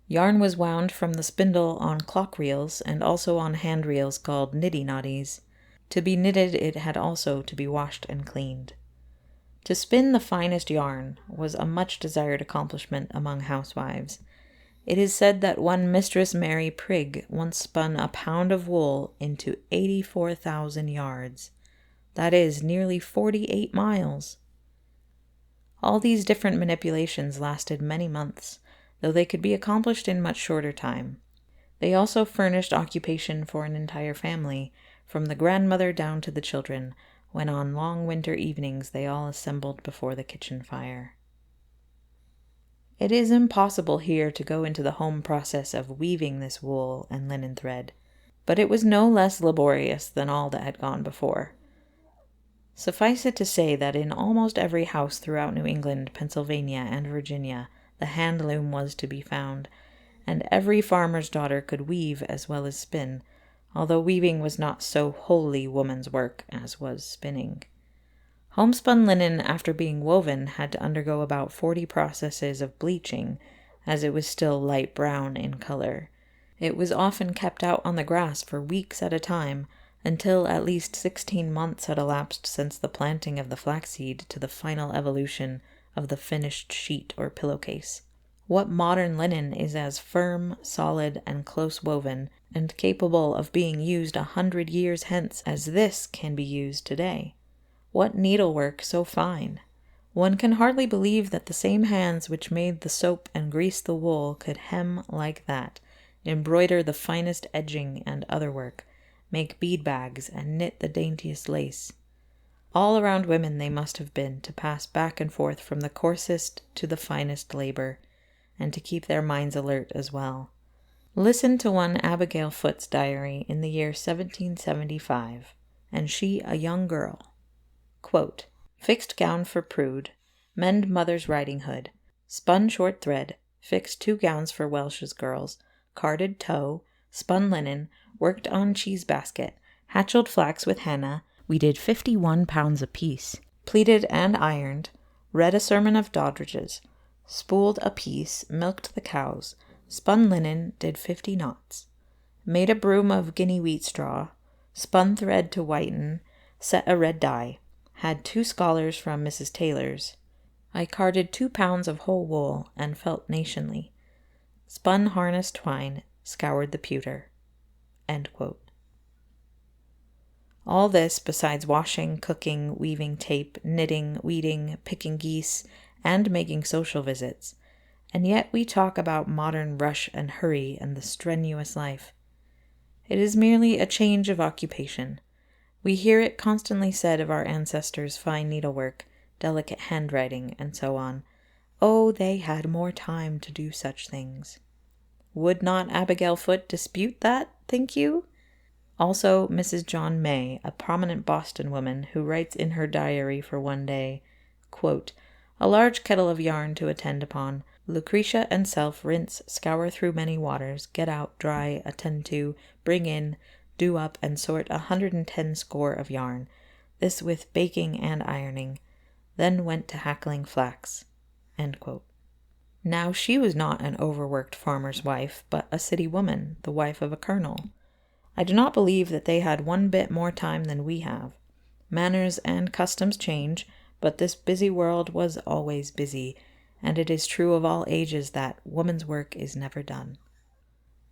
Yarn was wound from the spindle on clock reels and also on hand reels called niddy-noddies. To be knitted it had also to be washed and cleaned. To spin the finest yarn was a much desired accomplishment among housewives. It is said that one Mistress Mary Prigg once spun a pound of wool into 84,000 yards. That is nearly 48 miles. All these different manipulations lasted many months, though they could be accomplished in much shorter time. They also furnished occupation for an entire family, from the grandmother down to the children, when on long winter evenings they all assembled before the kitchen fire. It is impossible here to go into the home process of weaving this wool and linen thread, but it was no less laborious than all that had gone before. Suffice it to say that in almost every house throughout New England, Pennsylvania, and Virginia, the hand loom was to be found, and every farmer's daughter could weave as well as spin, although weaving was not so wholly woman's work as was spinning. Homespun linen, after being woven, had to undergo about 40 processes of bleaching, as it was still light brown in color. It was often kept out on the grass for weeks at a time, until at least 16 months had elapsed since the planting of the flaxseed to the final evolution of the finished sheet or pillowcase. What modern linen is as firm, solid, and close woven, and capable of being used 100 years hence as this can be used today? What needlework so fine! One can hardly believe that the same hands which made the soap and greased the wool could hem like that, embroider the finest edging and other work, make bead bags, and knit the daintiest lace. All around women they must have been, to pass back and forth from the coarsest to the finest labor, and to keep their minds alert as well. Listen to one Abigail Foote's diary in the year 1775, and she a young girl. Quote, "Fixed gown for Prude, mend mother's riding hood, spun short thread, fixed 2 gowns for Welsh's girls, carded tow, spun linen, worked on cheese basket, hatcheled flax with henna, we did 51 pounds apiece, pleated and ironed, read a sermon of Doddridge's, spooled a piece, milked the cows, spun linen, did 50 knots, made a broom of guinea wheat straw, spun thread to whiten, set a red dye, had 2 scholars from Mrs. Taylor's. I carded 2 pounds of whole wool, and felt nationly. Spun harness twine, scoured the pewter." End quote. All this besides washing, cooking, weaving tape, knitting, weeding, picking geese, and making social visits. And yet we talk about modern rush and hurry and the strenuous life. It is merely a change of occupation. We hear it constantly said of our ancestors' fine needlework, delicate handwriting, and so on. Oh, they had more time to do such things. Would not Abigail Foote dispute that, think you? Also, Mrs. John May, a prominent Boston woman, who writes in her diary for one day, quote, "A large kettle of yarn to attend upon. Lucretia and self rinse, scour through many waters, get out, dry, attend to, bring in, do up, and sort 110 score of yarn. This with baking and ironing. Then went to hackling flax." End quote. Now she was not an overworked farmer's wife, but a city woman, the wife of a colonel. I do not believe that they had one bit more time than we have. Manners and customs change, but this busy world was always busy, and it is true of all ages that woman's work is never done.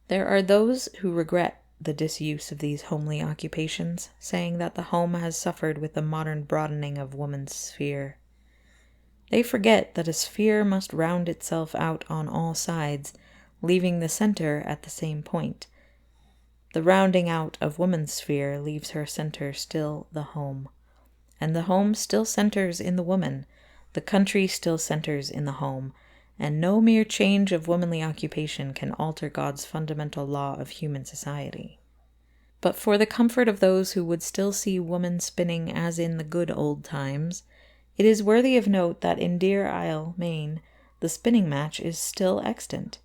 There are those who regret the disuse of these homely occupations, saying that the home has suffered with the modern broadening of woman's sphere. They forget that a sphere must round itself out on all sides, leaving the center at the same point. The rounding out of woman's sphere leaves her center still the home. And the home still centers in the woman, the country still centers in the home, and no mere change of womanly occupation can alter God's fundamental law of human society. But for the comfort of those who would still see woman spinning as in the good old times, it is worthy of note that in Deer Isle, Maine, the spinning match is still extant.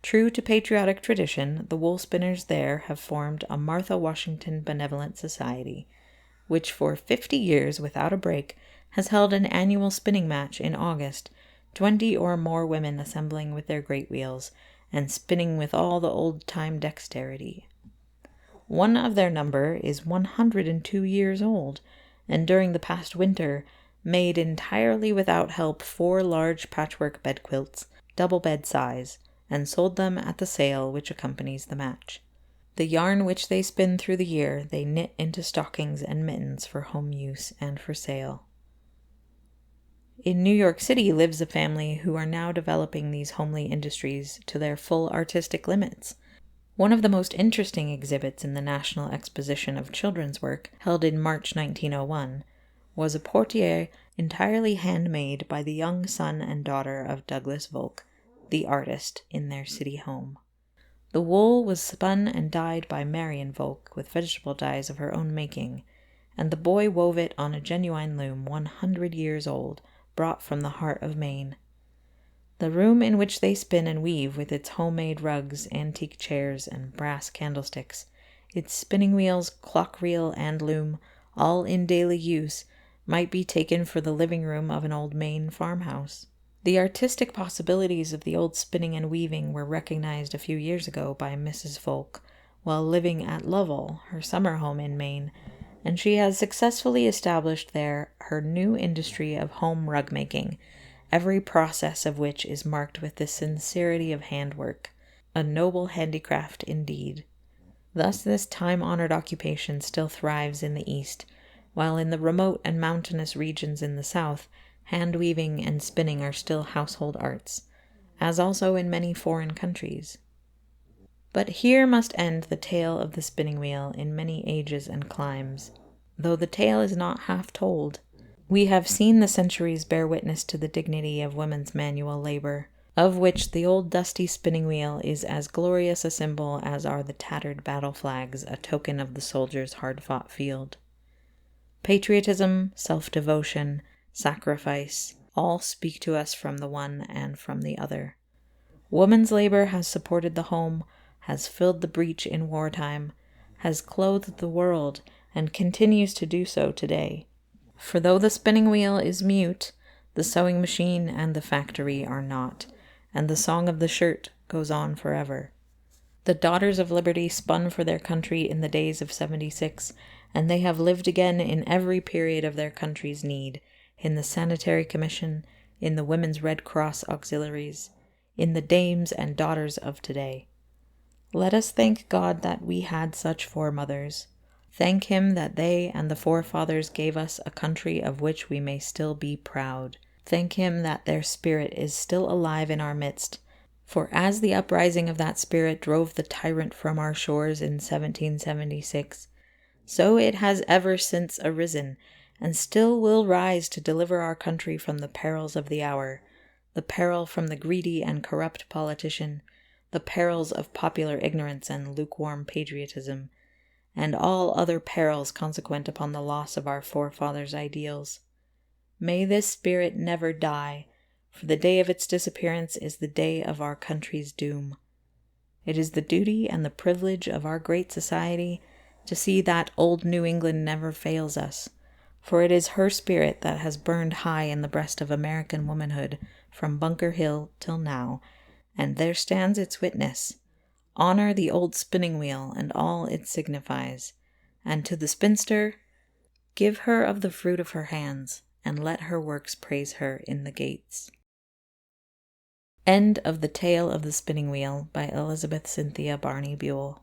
True to patriotic tradition, the wool spinners there have formed a Martha Washington Benevolent Society, which for 50 years without a break has held an annual spinning match in August, 20 or more women assembling with their great wheels, and spinning with all the old-time dexterity. One of their number is 102 years old, and during the past winter made entirely without help 4 large patchwork bedquilts, double bed size, and sold them at the sale which accompanies the match. The yarn which they spin through the year they knit into stockings and mittens for home use and for sale. In New York City lives a family who are now developing these homely industries to their full artistic limits. One of the most interesting exhibits in the National Exposition of Children's Work, held in March 1901, was a portiere entirely handmade by the young son and daughter of Douglas Volk, the artist, in their city home. The wool was spun and dyed by Marion Volk with vegetable dyes of her own making, and the boy wove it on a genuine loom 100 years old, brought from the heart of Maine. The room in which they spin and weave, with its homemade rugs, antique chairs, and brass candlesticks, its spinning wheels, clock reel, and loom, all in daily use, might be taken for the living room of an old Maine farmhouse. The artistic possibilities of the old spinning and weaving were recognized a few years ago by Mrs. Volk while living at Lovell, her summer home in Maine, and she has successfully established there her new industry of home rug making, every process of which is marked with the sincerity of handwork, a noble handicraft indeed. Thus this time-honored occupation still thrives in the East, while in the remote and mountainous regions in the South, hand-weaving and spinning are still household arts, as also in many foreign countries. But here must end the tale of the spinning wheel in many ages and climes, though the tale is not half told. We have seen the centuries bear witness to the dignity of women's manual labor, of which the old dusty spinning wheel is as glorious a symbol as are the tattered battle flags, a token of the soldier's hard-fought field. Patriotism, self-devotion, sacrifice, all speak to us from the one and from the other. Woman's labor has supported the home, has filled the breach in wartime, has clothed the world, and continues to do so today. For though the spinning wheel is mute, the sewing machine and the factory are not, and the song of the shirt goes on forever. The Daughters of Liberty spun for their country in the days of '76, and they have lived again in every period of their country's need, in the Sanitary Commission, in the Women's Red Cross Auxiliaries, in the dames and daughters of today. Let us thank God that we had such foremothers. Thank him that they and the forefathers gave us a country of which we may still be proud. Thank him that their spirit is still alive in our midst. For as the uprising of that spirit drove the tyrant from our shores in 1776, so it has ever since arisen, and still will rise to deliver our country from the perils of the hour, the peril from the greedy and corrupt politician, the perils of popular ignorance and lukewarm patriotism, and all other perils consequent upon the loss of our forefathers' ideals. May this spirit never die, for the day of its disappearance is the day of our country's doom. It is the duty and the privilege of our great society to see that old New England never fails us, for it is her spirit that has burned high in the breast of American womanhood from Bunker Hill till now, and there stands its witness. Honor the old spinning wheel and all it signifies, and to the spinster, give her of the fruit of her hands, and let her works praise her in the gates. End of The Tale of the Spinning Wheel by Elizabeth Cynthia Barney Buel.